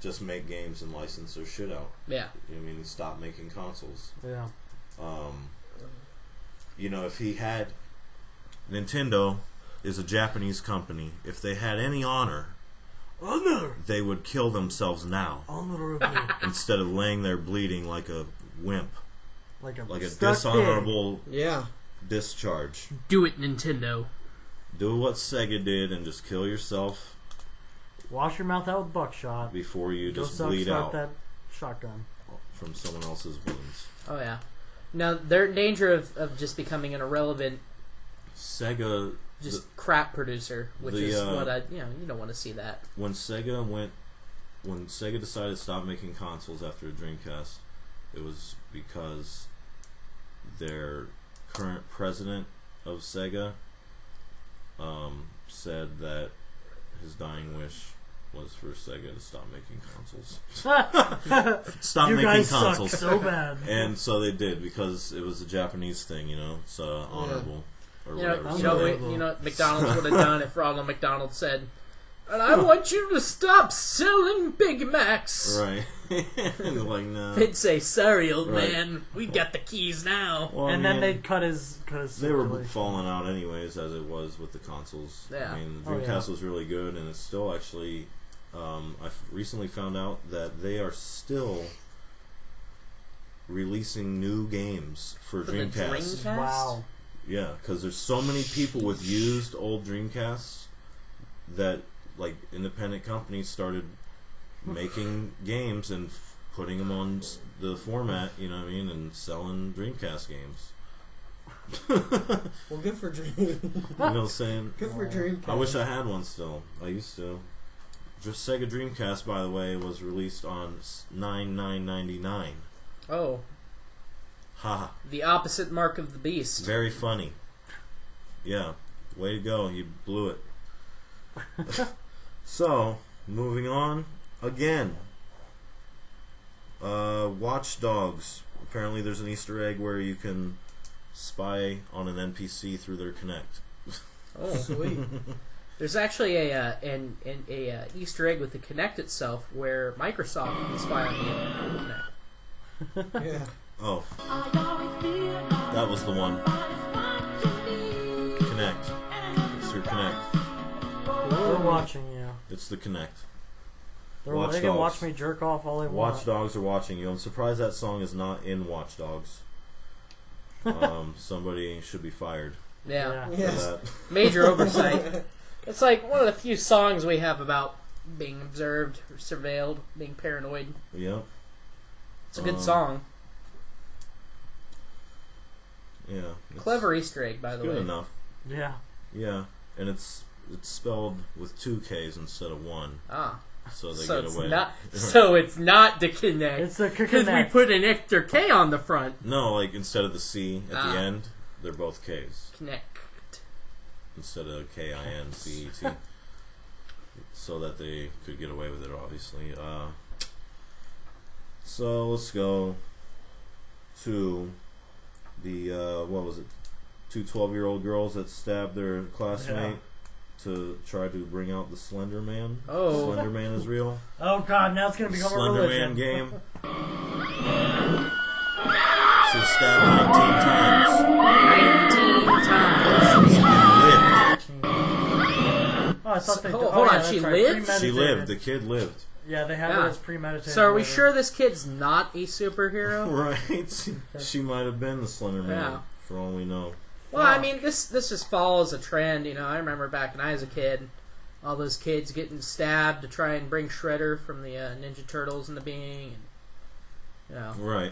Speaker 2: just make games and license their shit out.
Speaker 5: yeah.
Speaker 2: I mean, stop making consoles.
Speaker 3: Yeah.
Speaker 2: If he had... Nintendo is a Japanese company. If they had any honor, they would kill themselves now instead of laying there bleeding like a wimp.
Speaker 3: Like
Speaker 2: Like a
Speaker 3: stuck
Speaker 2: dishonorable
Speaker 4: Yeah.
Speaker 2: discharge.
Speaker 5: Do it, Nintendo.
Speaker 2: Do what Sega did and just kill yourself
Speaker 3: pig. Wash your mouth out with buckshot.
Speaker 2: before you
Speaker 3: Go
Speaker 2: just
Speaker 3: start
Speaker 2: bleed out
Speaker 3: that shotgun.
Speaker 2: from someone else's wounds.
Speaker 5: Oh yeah. Now they're in danger of just becoming an irrelevant,
Speaker 2: Sega,
Speaker 5: just crap producer, which
Speaker 2: the,
Speaker 5: is what you don't want to see that.
Speaker 2: when Sega decided to stop making consoles after the Dreamcast, it was because their current president of Sega said that his dying wish was for Sega to stop making consoles. Stop
Speaker 3: You
Speaker 2: making
Speaker 3: guys
Speaker 2: consoles.
Speaker 3: suck so bad.
Speaker 2: And so they did, because it was a Japanese thing, it's honorable or whatever. So
Speaker 5: What McDonald's would have done if Ronald McDonald said, "And I want you to stop selling Big Macs."
Speaker 2: right. Like, no.
Speaker 5: They'd say, "Sorry, old
Speaker 2: Right.
Speaker 5: man, we got the keys now."
Speaker 2: Well,
Speaker 3: And
Speaker 2: I
Speaker 3: then
Speaker 2: mean,
Speaker 3: they'd cut his
Speaker 2: they were
Speaker 3: circulation.
Speaker 2: falling out anyways, as it was with the consoles.
Speaker 5: Yeah.
Speaker 2: I mean, the
Speaker 3: Oh,
Speaker 2: Dreamcast
Speaker 3: yeah.
Speaker 2: was really good, and it's still actually... I've recently found out that they are still releasing new games for
Speaker 5: For the
Speaker 2: Dreamcast.
Speaker 5: Dreamcast?
Speaker 3: Wow.
Speaker 2: Yeah, because there's so many people with used old Dreamcasts that, like, independent companies started making games and putting them on the format, you know what I mean, and selling Dreamcast games.
Speaker 4: Well, good for Dream.
Speaker 2: You know what I'm saying?
Speaker 4: Good for Dreamcast.
Speaker 2: I wish I had one still. I used to. Just Sega Dreamcast, by the way, was released on 9/9/99.
Speaker 5: Oh,
Speaker 2: Ha!
Speaker 5: the opposite mark of the beast.
Speaker 2: Very funny. Yeah, way to go! You blew it. So, moving on again. Watch Dogs. Apparently, there's an Easter egg where you can spy on an NPC through their Kinect.
Speaker 5: Oh,
Speaker 4: Sweet.
Speaker 5: there's actually a Easter egg with the Kinect itself, where Microsoft can spy on the Kinect.
Speaker 4: Yeah.
Speaker 2: Oh, that was the one. Kinect. It's your Kinect.
Speaker 3: We're watching you.
Speaker 2: It's the Kinect.
Speaker 3: They can watch me jerk off all they want.
Speaker 2: Watch Dogs are watching you. I'm surprised that song is not in Watch Dogs. Somebody should be fired.
Speaker 5: Yeah.
Speaker 2: For
Speaker 4: Yes.
Speaker 2: that.
Speaker 5: Major oversight. It's like one of the few songs we have about being observed or surveilled, being paranoid.
Speaker 2: Yeah.
Speaker 5: It's a good song.
Speaker 2: Yeah. It's
Speaker 5: Clever Easter egg, by the
Speaker 2: good
Speaker 5: way.
Speaker 2: enough.
Speaker 3: Yeah.
Speaker 2: Yeah. And it's spelled with 2 K's instead of 1.
Speaker 5: Ah.
Speaker 2: So they
Speaker 5: So
Speaker 2: get
Speaker 5: it's
Speaker 2: away.
Speaker 5: not. So it's not the Kinect.
Speaker 3: It's the
Speaker 5: Because we
Speaker 3: Kinect.
Speaker 5: put an extra K on the front.
Speaker 2: No, like instead of the C at
Speaker 5: Ah.
Speaker 2: the end, they're both K's.
Speaker 5: Kinect.
Speaker 2: Instead of K-I-N-C-E-T. So that they could get away with it, obviously. So let's go to the, what was it? 2 12-year-old girls that stabbed their classmate to try to bring out the Slender Man.
Speaker 5: Oh.
Speaker 2: Slender Man is real.
Speaker 3: Oh god, now it's gonna become a
Speaker 2: Slender
Speaker 3: religion.
Speaker 2: Man game. She was stabbed 19 times.
Speaker 5: 19 times.
Speaker 2: Lived.
Speaker 3: Oh, I thought they.
Speaker 5: Hold
Speaker 3: oh,
Speaker 5: on,
Speaker 3: yeah, that's
Speaker 5: she
Speaker 3: right,
Speaker 5: lived?
Speaker 2: She
Speaker 3: premeditated.
Speaker 2: lived. The kid lived.
Speaker 3: Yeah, they have
Speaker 5: Yeah.
Speaker 3: it as premeditated.
Speaker 5: So are we
Speaker 3: murder.
Speaker 5: sure this kid's not a superhero?
Speaker 2: Right? She might have been the Slender Man,
Speaker 5: Yeah.
Speaker 2: for all we know.
Speaker 5: Well, I mean, this just follows a trend. You know, I remember back when I was a kid, all those kids getting stabbed to try and bring Shredder from the Ninja Turtles into being. And, you know.
Speaker 2: Right.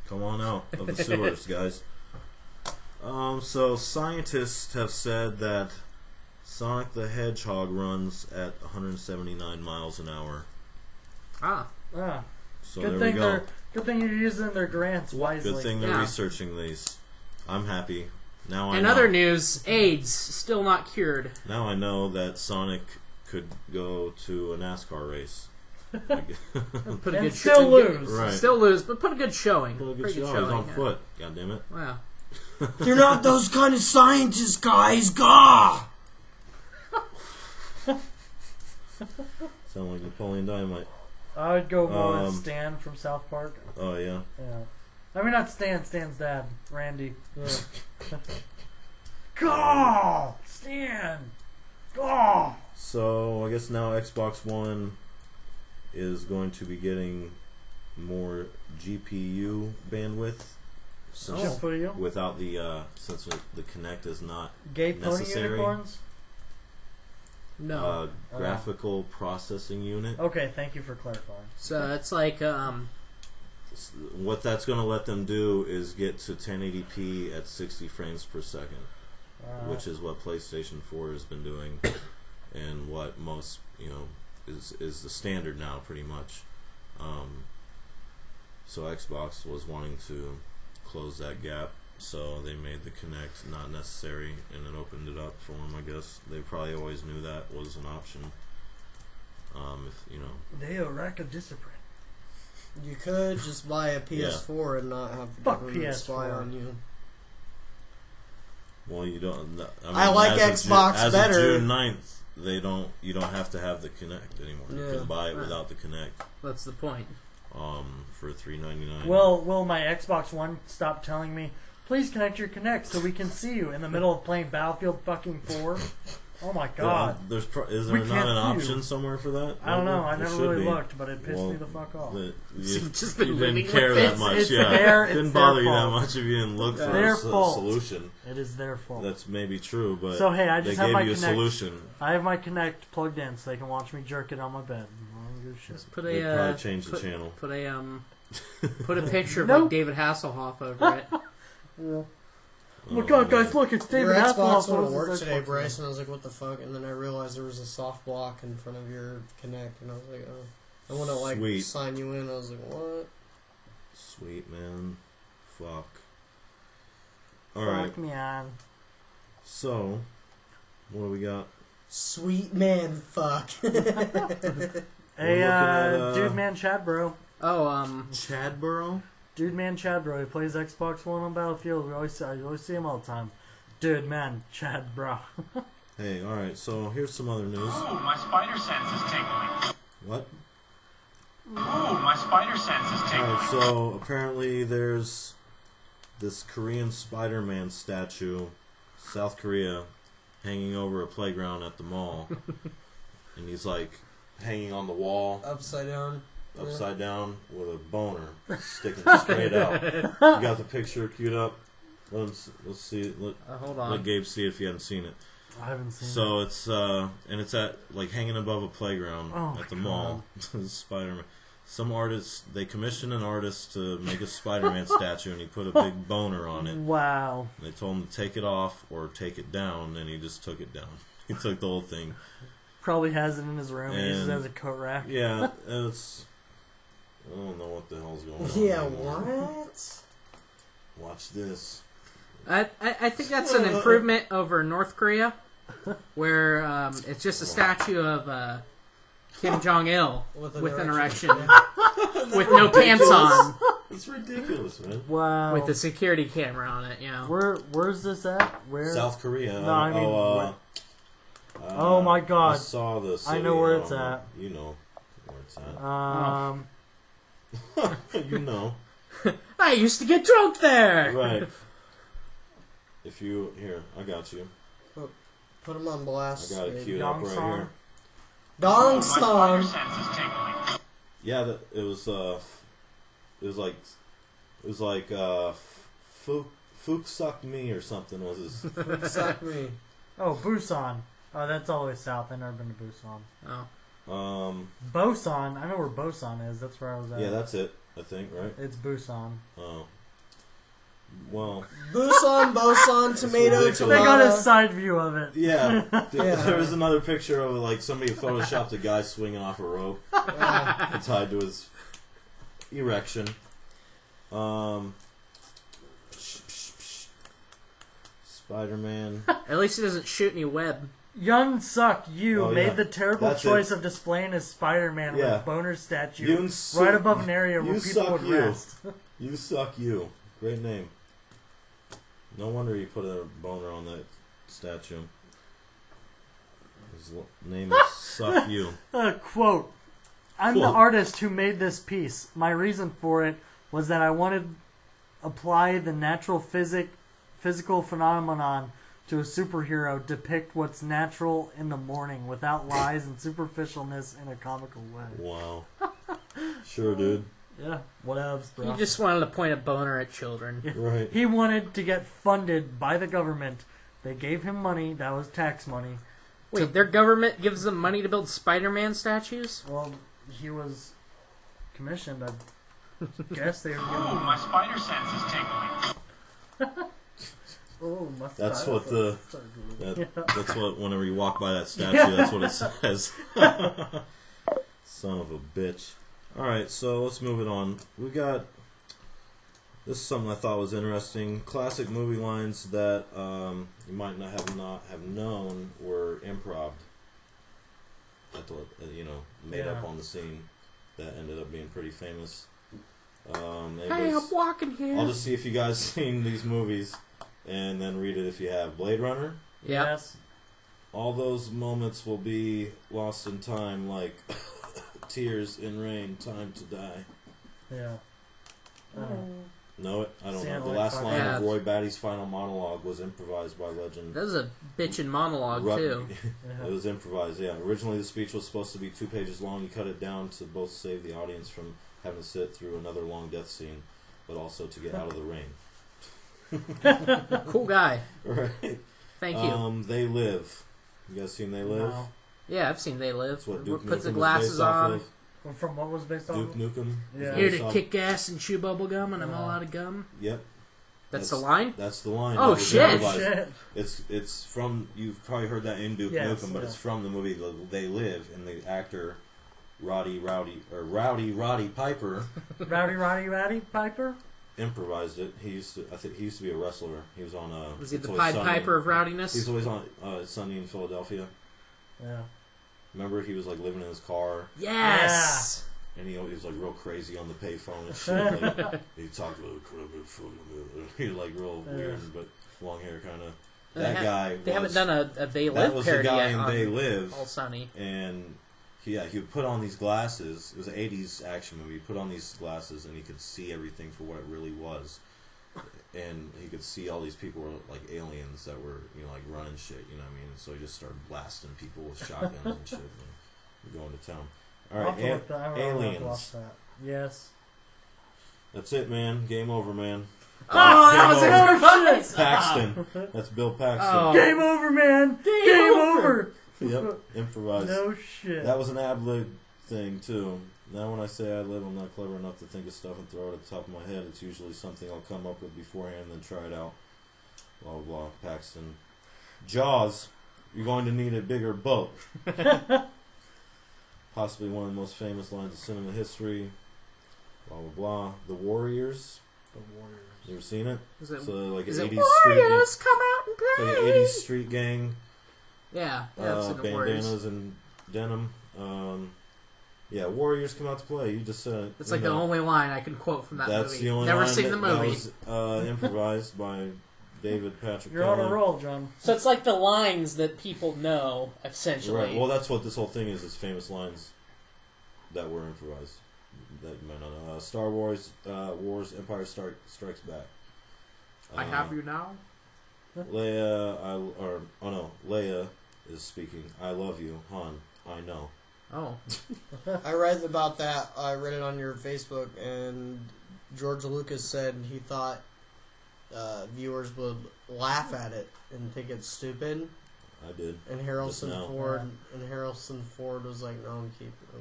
Speaker 2: Come on out of the sewers, guys. So scientists have said that Sonic the Hedgehog runs at 179 miles an hour.
Speaker 5: Ah.
Speaker 3: Ah,
Speaker 2: So
Speaker 3: good
Speaker 2: there
Speaker 3: thing
Speaker 2: we go.
Speaker 3: good thing you're using their grants wisely.
Speaker 2: Good thing they're
Speaker 5: Yeah.
Speaker 2: researching these. I'm happy. Now I
Speaker 5: In
Speaker 2: know.
Speaker 5: other news, AIDS still not cured.
Speaker 2: Now I know that Sonic could go to a NASCAR race.
Speaker 5: Put a
Speaker 3: And
Speaker 5: good
Speaker 3: still lose.
Speaker 2: Right.
Speaker 5: Still lose, but put a good showing.
Speaker 2: Well, good
Speaker 5: Pretty
Speaker 2: show.
Speaker 5: good
Speaker 2: He's
Speaker 5: showing.
Speaker 2: on
Speaker 5: yeah.
Speaker 2: foot. God damn it.
Speaker 5: Wow.
Speaker 4: You're not those kind of scientists, guys. Gah!
Speaker 2: Sound like Napoleon Dynamite.
Speaker 3: I would go more with
Speaker 2: Um,
Speaker 3: Stan from South Park.
Speaker 2: Oh yeah.
Speaker 3: Yeah. I mean, not Stan. Stan's dad, Randy. Yeah. Go, Stan. Go.
Speaker 2: So I guess now Xbox One is going to be getting more GPU bandwidth. Since
Speaker 3: Just for you.
Speaker 2: without the since the Kinect is not
Speaker 3: Gay pony
Speaker 2: necessary.
Speaker 3: unicorns.
Speaker 5: No.
Speaker 2: graphical processing unit.
Speaker 3: Okay, thank you for clarifying.
Speaker 5: So it's like,
Speaker 2: What that's going to let them do is get to 1080p at 60 frames per second, which is what PlayStation 4 has been doing, and what most is the standard now, pretty much. So Xbox was wanting to close that gap, so they made the Kinect not necessary, and it opened it up for them. I guess they probably always knew that was an option.
Speaker 3: They a lack of discipline.
Speaker 4: You could just buy a PS4 and not have the
Speaker 3: Fuck
Speaker 4: government spy
Speaker 3: PS4.
Speaker 4: on you.
Speaker 2: Well, you don't.
Speaker 4: I like Xbox
Speaker 2: as
Speaker 4: better.
Speaker 2: of June 9th, you don't have to have the Kinect anymore. You
Speaker 4: Yeah.
Speaker 2: can buy it without the Kinect.
Speaker 5: that's the point.
Speaker 2: For $3.99.
Speaker 3: Will my Xbox One stop telling me, please connect your Kinect so we can see you in the middle of playing Battlefield fucking 4? Oh my god.
Speaker 2: Is
Speaker 3: We
Speaker 2: there not
Speaker 3: can't
Speaker 2: an
Speaker 3: see
Speaker 2: option
Speaker 3: you.
Speaker 2: somewhere for that?
Speaker 3: I don't know. I
Speaker 2: There
Speaker 3: never
Speaker 2: should
Speaker 3: really
Speaker 2: be.
Speaker 3: looked, but it pissed
Speaker 2: Well,
Speaker 3: me the fuck off.
Speaker 2: You
Speaker 5: Just been living
Speaker 2: didn't care
Speaker 5: with
Speaker 2: that
Speaker 5: this.
Speaker 2: much.
Speaker 3: It's
Speaker 2: Yeah,
Speaker 3: their-
Speaker 2: didn't
Speaker 3: it's
Speaker 2: bother
Speaker 3: their
Speaker 2: you that
Speaker 3: fault.
Speaker 2: much if you didn't look for
Speaker 3: Their
Speaker 2: a
Speaker 3: fault.
Speaker 2: solution.
Speaker 3: It is their fault.
Speaker 2: That's maybe true, but
Speaker 3: So, hey, I
Speaker 2: they
Speaker 3: just have
Speaker 2: gave
Speaker 3: my
Speaker 2: you a
Speaker 3: Kinect.
Speaker 2: solution.
Speaker 3: I have my Kinect plugged in so they can watch me jerk it on my bed. I don't give a shit.
Speaker 5: Just put
Speaker 2: They'd
Speaker 5: a
Speaker 2: probably change the channel.
Speaker 5: Put a picture of
Speaker 3: Nope.
Speaker 5: like David Hasselhoff over it.
Speaker 3: Oh my god, guys, look, it's
Speaker 4: Your
Speaker 3: David
Speaker 4: Xbox
Speaker 3: Hasselhoff.
Speaker 4: wouldn't
Speaker 3: What
Speaker 4: work
Speaker 3: is this
Speaker 4: today,
Speaker 3: Xbox
Speaker 4: Bryce, and I was like, what the fuck? And then I realized there was a soft block in front of your Kinect, and I was like, oh. I want to, like,
Speaker 2: Sweet.
Speaker 4: sign you in. I was like, what?
Speaker 2: Sweet, man. Fuck.
Speaker 3: Fuck
Speaker 2: Alright,
Speaker 3: me on.
Speaker 2: so, what do we got?
Speaker 4: Sweet man, fuck.
Speaker 3: Hey,
Speaker 2: looking at,
Speaker 3: Dude Man Chadbro.
Speaker 5: Oh,
Speaker 2: Chadborough?
Speaker 3: Dude Man Chadbro. He plays Xbox One on Battlefield. I always see him all the time. Dude Man Chadbro.
Speaker 2: Hey, alright, so here's some other news.
Speaker 6: Ooh, my spider sense is tingling.
Speaker 2: What?
Speaker 6: Ooh, my spider sense is tingling.
Speaker 2: Alright, so apparently there's this Korean Spider-Man statue. South Korea hanging over a playground at the mall, and he's like hanging on the wall
Speaker 4: Upside down.
Speaker 2: down with a boner sticking straight out. You got the picture queued up? Let's see.
Speaker 5: Hold on.
Speaker 2: Let Gabe see it if you haven't seen it.
Speaker 3: I haven't seen
Speaker 2: So it's and it's at like hanging above a playground at the mall. Spider-Man. Some artists, they commissioned an artist to make a Spider-Man statue, and he put a big boner on it.
Speaker 3: Wow.
Speaker 2: They told him to take it off or take it down, and he just took it down. He took the whole thing.
Speaker 3: Probably has it in his room. He uses it
Speaker 2: And-
Speaker 3: as a coat rack.
Speaker 2: Yeah, it's. I don't know what the hell's going on.
Speaker 4: Yeah,
Speaker 2: anymore.
Speaker 4: what?
Speaker 2: Watch this.
Speaker 5: I think that's an improvement over North Korea, where it's just a statue of Kim Jong-il with an erection, with no pants on,
Speaker 2: It's ridiculous, man.
Speaker 3: Wow.
Speaker 5: with a security camera on it. Yeah.
Speaker 3: Where's this at? Where?
Speaker 2: South Korea.
Speaker 3: No, I mean, oh my
Speaker 2: I
Speaker 3: God.
Speaker 2: saw the city.
Speaker 3: I know where it's
Speaker 2: don't know.
Speaker 3: at.
Speaker 2: You know where it's at. You know.
Speaker 5: I used to get drunk there.
Speaker 2: Right. If you... Here, I got you.
Speaker 4: Put him on blast.
Speaker 2: I got it
Speaker 4: baby.
Speaker 2: queued up right
Speaker 3: Yongsong.
Speaker 2: here.
Speaker 6: My spider
Speaker 4: Dong
Speaker 6: sense is tingling.
Speaker 2: Yeah, it was like Fook Suck Me or something was his...
Speaker 4: Suck me.
Speaker 3: Oh, Busan. Oh, that's all the way south. I've never been to Busan.
Speaker 5: Oh.
Speaker 3: Bosan. I know where Bosan is. That's where I was at.
Speaker 2: Yeah, that's it, I think, right?
Speaker 3: It's Busan.
Speaker 2: Oh. Well,
Speaker 4: Busan, Bosan, tomato,
Speaker 2: ridiculous.
Speaker 3: They got a
Speaker 4: tomato.
Speaker 3: side view of it.
Speaker 2: yeah.
Speaker 4: Yeah.
Speaker 2: There was another picture of like somebody photoshopped a guy swinging off a rope tied to his erection. Spider-Man.
Speaker 5: At least he doesn't shoot any web.
Speaker 3: Young Suk Yu
Speaker 2: Oh,
Speaker 3: made
Speaker 2: yeah.
Speaker 3: the terrible
Speaker 2: That's
Speaker 3: choice
Speaker 2: it.
Speaker 3: of displaying his Spider-Man
Speaker 2: Yeah.
Speaker 3: with a boner statue
Speaker 2: Yoon
Speaker 3: right
Speaker 2: Suk-
Speaker 3: above an area where
Speaker 2: You
Speaker 3: people
Speaker 2: Suck
Speaker 3: would
Speaker 2: You.
Speaker 3: rest.
Speaker 2: You Suck You. Great name. No wonder you put a boner on that statue. His name is Suck You.
Speaker 3: Quote, I'm the
Speaker 2: Quote.
Speaker 3: artist who made this piece. My reason for it was that I wanted to apply the natural physical phenomenon to a superhero, depict what's natural in the morning without lies and superficialness in a comical way.
Speaker 2: Wow. Sure, dude.
Speaker 3: Yeah, whatevs, bro.
Speaker 5: He just wanted to point a boner at children.
Speaker 2: Right.
Speaker 3: He wanted to get funded by the government. They gave him money. That was tax money.
Speaker 5: Wait, their government gives them money to build Spider-Man statues?
Speaker 3: Well, he was commissioned. I guess they were giving
Speaker 6: Oh,
Speaker 3: him...
Speaker 6: my spider sense is tingling.
Speaker 3: Oh, my
Speaker 2: That's
Speaker 3: style.
Speaker 2: what the-
Speaker 3: Yeah.
Speaker 2: That's what, whenever you walk by that statue, that's what it says. Son of a bitch. Alright, so let's move it on. We got... This is something I thought was interesting. Classic movie lines that you might not have known were improv. Made up on the scene. That ended up being pretty famous.
Speaker 5: Hey,
Speaker 2: anyways,
Speaker 5: I'm walking here.
Speaker 2: I'll just see if you guys seen these movies, and then read it if you have. Blade Runner.
Speaker 5: Yeah.
Speaker 3: Yes.
Speaker 2: All those moments will be lost in time, like tears in rain, time to die.
Speaker 3: Yeah.
Speaker 2: Know it? I don't
Speaker 3: Sound
Speaker 2: know. The
Speaker 3: like
Speaker 2: last
Speaker 3: fun.
Speaker 2: line
Speaker 5: Yeah.
Speaker 2: of Roy Batty's final monologue was improvised by legend.
Speaker 5: That was a bitchin' monologue, too.
Speaker 2: It was improvised, yeah. Originally, the speech was supposed to be 2 pages long. He cut it down to both save the audience from having to sit through another long death scene, but also to get out of the rain.
Speaker 5: Cool guy.
Speaker 2: Right.
Speaker 5: Thank you.
Speaker 2: They Live. You guys seen They Live?
Speaker 3: No.
Speaker 5: Yeah, I've seen They Live.
Speaker 2: That's what Duke
Speaker 5: Puts the
Speaker 2: Nukem was
Speaker 5: glasses
Speaker 2: based off
Speaker 5: on.
Speaker 2: of.
Speaker 3: Well, from what was based on?
Speaker 2: Duke Nukem.
Speaker 3: Yeah.
Speaker 5: Here
Speaker 2: Based
Speaker 5: to
Speaker 2: off-
Speaker 5: kick ass and chew bubble gum, and I'm all out of gum.
Speaker 2: Yep.
Speaker 5: That's the line?
Speaker 2: That's the line.
Speaker 5: Oh,
Speaker 2: that was
Speaker 5: shit.
Speaker 2: improvised.
Speaker 3: Shit.
Speaker 2: It's from, you've probably heard that in Duke
Speaker 3: Yes,
Speaker 2: Nukem, but
Speaker 3: yeah.
Speaker 2: it's from the movie They Live, and the actor Roddy Piper
Speaker 3: Rowdy Piper?
Speaker 2: improvised it. I think he used to be a wrestler. He was on
Speaker 5: Was he
Speaker 2: It's
Speaker 5: the
Speaker 2: Always
Speaker 5: Pied
Speaker 2: Sunny.
Speaker 5: Piper of rowdiness?
Speaker 2: He's always on Sunny in Philadelphia.
Speaker 3: Yeah.
Speaker 2: Remember, he was like living in his car,
Speaker 5: Yes!
Speaker 2: and he was like real crazy on the payphone and shit. Like, he talked about he like real weird, but long hair kind of. That guy.
Speaker 5: They haven't done a They
Speaker 2: That
Speaker 5: Live
Speaker 2: was the
Speaker 5: parody
Speaker 2: guy
Speaker 5: yet
Speaker 2: in
Speaker 5: on
Speaker 2: They Live.
Speaker 5: All Sunny.
Speaker 2: And he would put on these glasses. It was an 80s action movie. He put on these glasses and he could see everything for what it really was. and he could see all these people were like aliens that were, like running shit, you know what I mean? So he just started blasting people with shotguns and shit, and going to town. All right, aliens.
Speaker 3: Yes.
Speaker 2: That's it, man. Game over, man.
Speaker 5: Oh, that was
Speaker 3: over.
Speaker 2: Paxton. That's Bill Paxton.
Speaker 5: Oh.
Speaker 3: Game over, man. Game over.
Speaker 2: Yep, improvised.
Speaker 3: No shit.
Speaker 2: That was an ad-lib thing, too. Now when I say ad-lib, I'm not clever enough to think of stuff and throw it at the top of my head. It's usually something I'll come up with beforehand and then try it out. Blah, blah, blah. Paxton. Jaws. You're going to need a bigger boat. Possibly one of the most famous lines of cinema history. Blah, blah, blah. The Warriors.
Speaker 3: The Warriors.
Speaker 2: You ever seen it?
Speaker 5: Is it,
Speaker 2: So like
Speaker 5: is
Speaker 2: an
Speaker 5: it
Speaker 2: 80s street
Speaker 5: Warriors, come out and play?
Speaker 2: like an 80s street gang.
Speaker 5: Yeah, it's in the Warriors.
Speaker 2: Bandanas and denim. Yeah, Warriors come out to play. You just said it.
Speaker 5: It's like the only line I can quote from that
Speaker 2: That's
Speaker 5: movie.
Speaker 2: the only
Speaker 5: Never
Speaker 2: line
Speaker 5: seen the movie.
Speaker 2: That was improvised by David Patrick
Speaker 3: You're on
Speaker 2: Kelly.
Speaker 3: a roll, John.
Speaker 5: So it's like the lines that people know, essentially.
Speaker 2: Right. Well, that's what this whole thing is. It's famous lines that were improvised. That you might not know. Star Wars, Empire Strikes Back.
Speaker 5: I have you now?
Speaker 2: Leia is speaking. I love you, Han. I know.
Speaker 5: Oh.
Speaker 4: I read about that. I read it on your Facebook, and George Lucas said he thought viewers would laugh at it and think it's stupid.
Speaker 2: I did.
Speaker 4: And Harrison Ford was like, "No,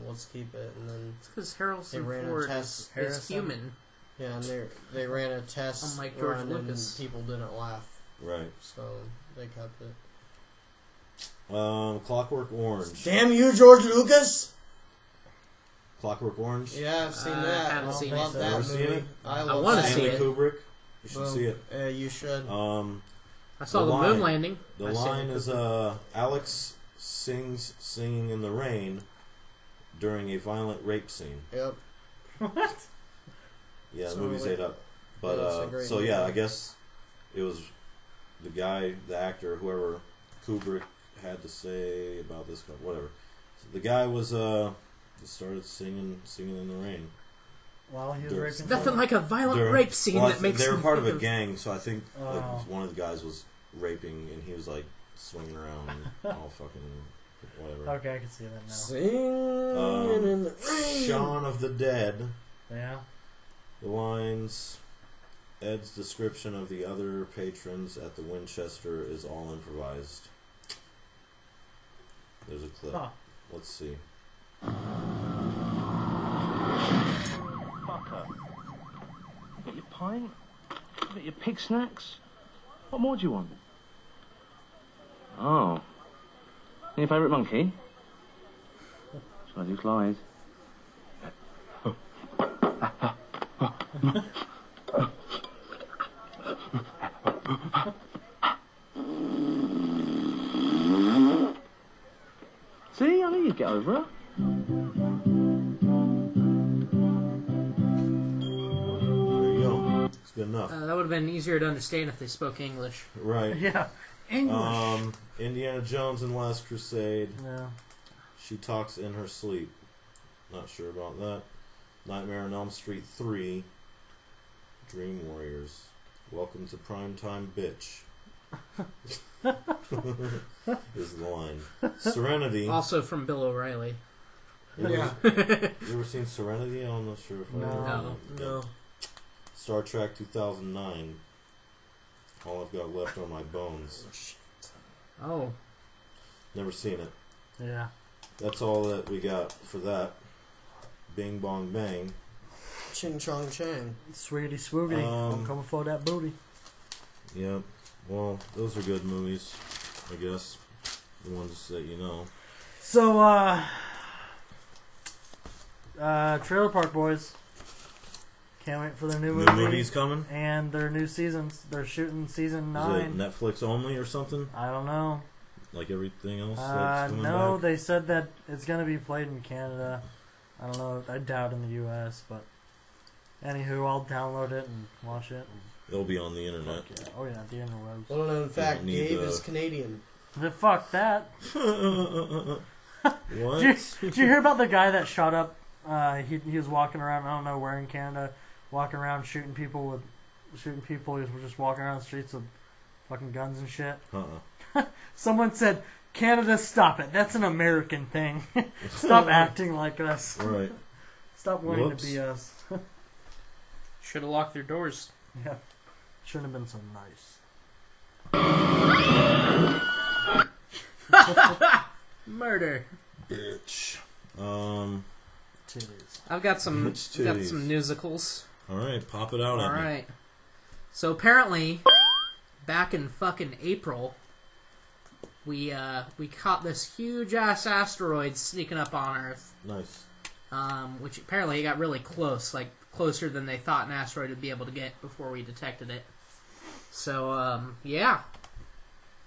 Speaker 4: let's keep it." And then
Speaker 5: It's because Harrison Ford is human.
Speaker 4: Yeah, and they ran a test
Speaker 5: Unlike George
Speaker 4: run
Speaker 5: Lucas.
Speaker 4: and people didn't laugh,
Speaker 2: Right.
Speaker 4: so they kept it.
Speaker 2: Clockwork Orange.
Speaker 4: Damn you, George Lucas!
Speaker 2: Clockwork Orange.
Speaker 4: Yeah, I've seen
Speaker 5: I
Speaker 4: that.
Speaker 5: haven't seen it.
Speaker 4: love that
Speaker 2: Ever seen
Speaker 4: movie.
Speaker 2: it?
Speaker 4: I
Speaker 5: wanna
Speaker 4: that
Speaker 5: see
Speaker 2: Stanley
Speaker 5: it.
Speaker 2: Kubrick. You should
Speaker 4: Well,
Speaker 2: see it.
Speaker 4: You should.
Speaker 5: I saw
Speaker 2: The
Speaker 5: the moon
Speaker 2: line.
Speaker 5: landing.
Speaker 2: The
Speaker 5: I saw
Speaker 2: line
Speaker 5: it.
Speaker 2: is Alex sings "Singing in the Rain" during a violent rape scene.
Speaker 4: Yep.
Speaker 3: What?
Speaker 2: Yeah, the
Speaker 4: So,
Speaker 2: movie's
Speaker 4: like,
Speaker 2: ate up.
Speaker 4: yeah, it's a
Speaker 2: But
Speaker 4: great
Speaker 2: so yeah,
Speaker 4: movie.
Speaker 2: I guess it was the guy, the actor, whoever Kubrick had to say about this, whatever. So the guy was just started singing in the rain.
Speaker 3: While he was
Speaker 2: There-
Speaker 3: raping
Speaker 5: Nothing
Speaker 3: someone?
Speaker 5: like a violent
Speaker 2: They're-
Speaker 5: rape scene
Speaker 2: well,
Speaker 5: that makes
Speaker 2: they were
Speaker 5: me
Speaker 2: part of
Speaker 5: think
Speaker 2: a gang, so I think
Speaker 3: Oh.
Speaker 2: like, one of the guys was raping, and he was like swinging around and all fucking whatever.
Speaker 3: Okay, I can see that now.
Speaker 4: Singing in the rain.
Speaker 2: Shaun of the Dead.
Speaker 3: Yeah.
Speaker 2: The lines. Ed's description of the other patrons at the Winchester is all improvised. There's a clip.
Speaker 3: Huh.
Speaker 2: Let's see.
Speaker 7: Fucker. You got your pint? You got your pig snacks? What more do you want? Oh. Your favourite monkey? Shall I do Clyde? See, I knew you'd get over it.
Speaker 2: There you go. It's good enough.
Speaker 5: that would have been easier to understand if they spoke English.
Speaker 2: Right.
Speaker 3: Yeah. English.
Speaker 2: Indiana Jones and Last Crusade.
Speaker 3: Yeah.
Speaker 2: She talks in her sleep. Not sure about that. Nightmare on Elm Street 3. Dream Warriors. Welcome to Primetime, bitch. Is the line. Serenity.
Speaker 5: Also from Bill O'Reilly.
Speaker 4: Yeah.
Speaker 2: You ever seen Serenity? I'm not sure if I
Speaker 3: No.
Speaker 4: No.
Speaker 2: Star Trek 2009. All I've got left are my bones.
Speaker 5: Oh.
Speaker 2: Never seen it.
Speaker 3: Yeah.
Speaker 2: That's all that we got for that. Bing bong bang.
Speaker 4: Ching chong chang.
Speaker 3: Sweetie swoogity. I'm coming for that booty.
Speaker 2: Yeah. Well, those are good movies, I guess. The ones that you know.
Speaker 3: So, Trailer Park Boys. Can't wait for their new
Speaker 2: New
Speaker 3: movie.
Speaker 2: movies coming?
Speaker 3: And their new seasons. They're shooting season 9.
Speaker 2: Is it Netflix only or something?
Speaker 3: I don't know.
Speaker 2: Like everything else that's coming
Speaker 3: No,
Speaker 2: back?
Speaker 3: they said that it's going to be played in Canada. I don't know. I doubt in the U.S., but anywho, I'll download it and watch it.
Speaker 2: It'll be on the internet.
Speaker 3: Yeah. Oh, yeah, the interwebs.
Speaker 4: Well, no, in fact,
Speaker 2: need
Speaker 4: Gabe
Speaker 2: the-
Speaker 4: is Canadian.
Speaker 3: Fuck that.
Speaker 2: What?
Speaker 3: Did you hear about the guy that shot up? He was walking around, I don't know where in Canada, walking around shooting people with shooting people who were just walking around the streets with fucking guns and shit.
Speaker 2: Uh-uh.
Speaker 3: Someone said, Canada, stop it. That's an American thing. Stop acting like us.
Speaker 2: Right.
Speaker 3: Stop wanting
Speaker 2: Whoops.
Speaker 3: to be us.
Speaker 5: Should have locked their doors.
Speaker 3: Yeah. Shouldn't have been so nice.
Speaker 5: Murder.
Speaker 2: Bitch.
Speaker 3: Titties.
Speaker 5: I've got some
Speaker 2: Titties.
Speaker 5: musicals.
Speaker 2: All right, pop it out
Speaker 5: All
Speaker 2: at me.
Speaker 5: right. So apparently, back in fucking April, we caught this huge ass asteroid sneaking up on Earth.
Speaker 2: Nice.
Speaker 5: Which apparently it got really close, like closer than they thought an asteroid would be able to get before we detected it. So yeah.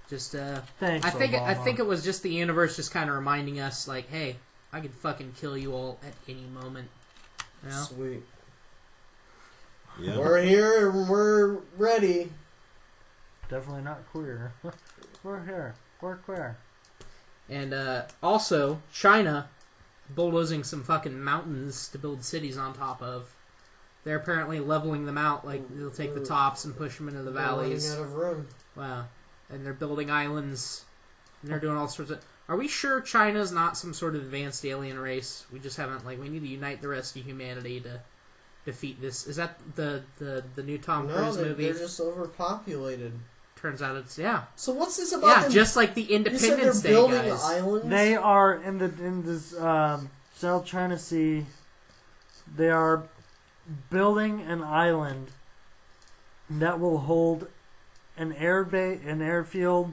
Speaker 5: Just
Speaker 3: Thanks,
Speaker 5: I think
Speaker 3: Obama.
Speaker 5: it was just the universe just kind of reminding us, like, hey, I could fucking kill you all at any moment. You know?
Speaker 4: Sweet.
Speaker 2: Yeah.
Speaker 4: We're here and we're ready.
Speaker 3: Definitely not queer. We're here. We're queer.
Speaker 5: And also, China bulldozing some fucking mountains to build cities on top of. They're apparently leveling them out, like they'll take the tops and push them into the
Speaker 4: We're
Speaker 5: valleys.
Speaker 4: running out of room.
Speaker 5: Wow. And they're building islands. And they're doing all sorts of... Are we sure China's not some sort of advanced alien race? We just haven't, like, we need to unite the rest of humanity to defeat this. Is that the new Tom
Speaker 4: No,
Speaker 5: Cruise movie?
Speaker 4: they're just overpopulated.
Speaker 5: Turns out it's, yeah.
Speaker 4: So what's this about?
Speaker 5: Yeah,
Speaker 4: them?
Speaker 5: just like the
Speaker 4: You said
Speaker 5: Independence
Speaker 4: they're
Speaker 5: Day
Speaker 4: building
Speaker 5: guys.
Speaker 4: islands.
Speaker 3: They are in this South China Sea. They are building an island that will hold an airfield,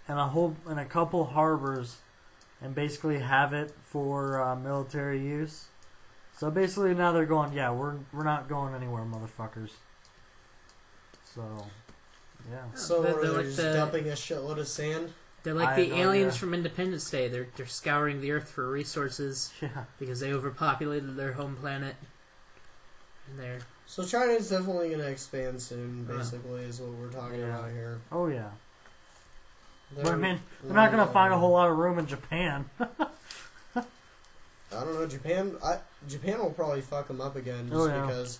Speaker 3: and a couple harbors, and basically have it for military use. So basically now they're going, yeah, we're not going anywhere, motherfuckers. So, yeah.
Speaker 4: So
Speaker 5: They're
Speaker 4: what, are they
Speaker 5: like
Speaker 4: just
Speaker 5: the-
Speaker 4: dumping a shitload of sand?
Speaker 5: They're like
Speaker 3: I
Speaker 5: the
Speaker 3: have no
Speaker 5: aliens
Speaker 3: idea.
Speaker 5: from Independence Day. They're scouring the Earth for resources
Speaker 3: Yeah.
Speaker 5: because they overpopulated their home planet. And they're
Speaker 4: So China's definitely going to expand soon, basically, is what we're talking
Speaker 3: Yeah.
Speaker 4: about here.
Speaker 3: Oh, yeah. But I
Speaker 4: They're-
Speaker 3: mean, they're not going to find a whole lot of room in Japan.
Speaker 4: I don't know, Japan will probably fuck them up again, just
Speaker 3: Oh, yeah.
Speaker 4: because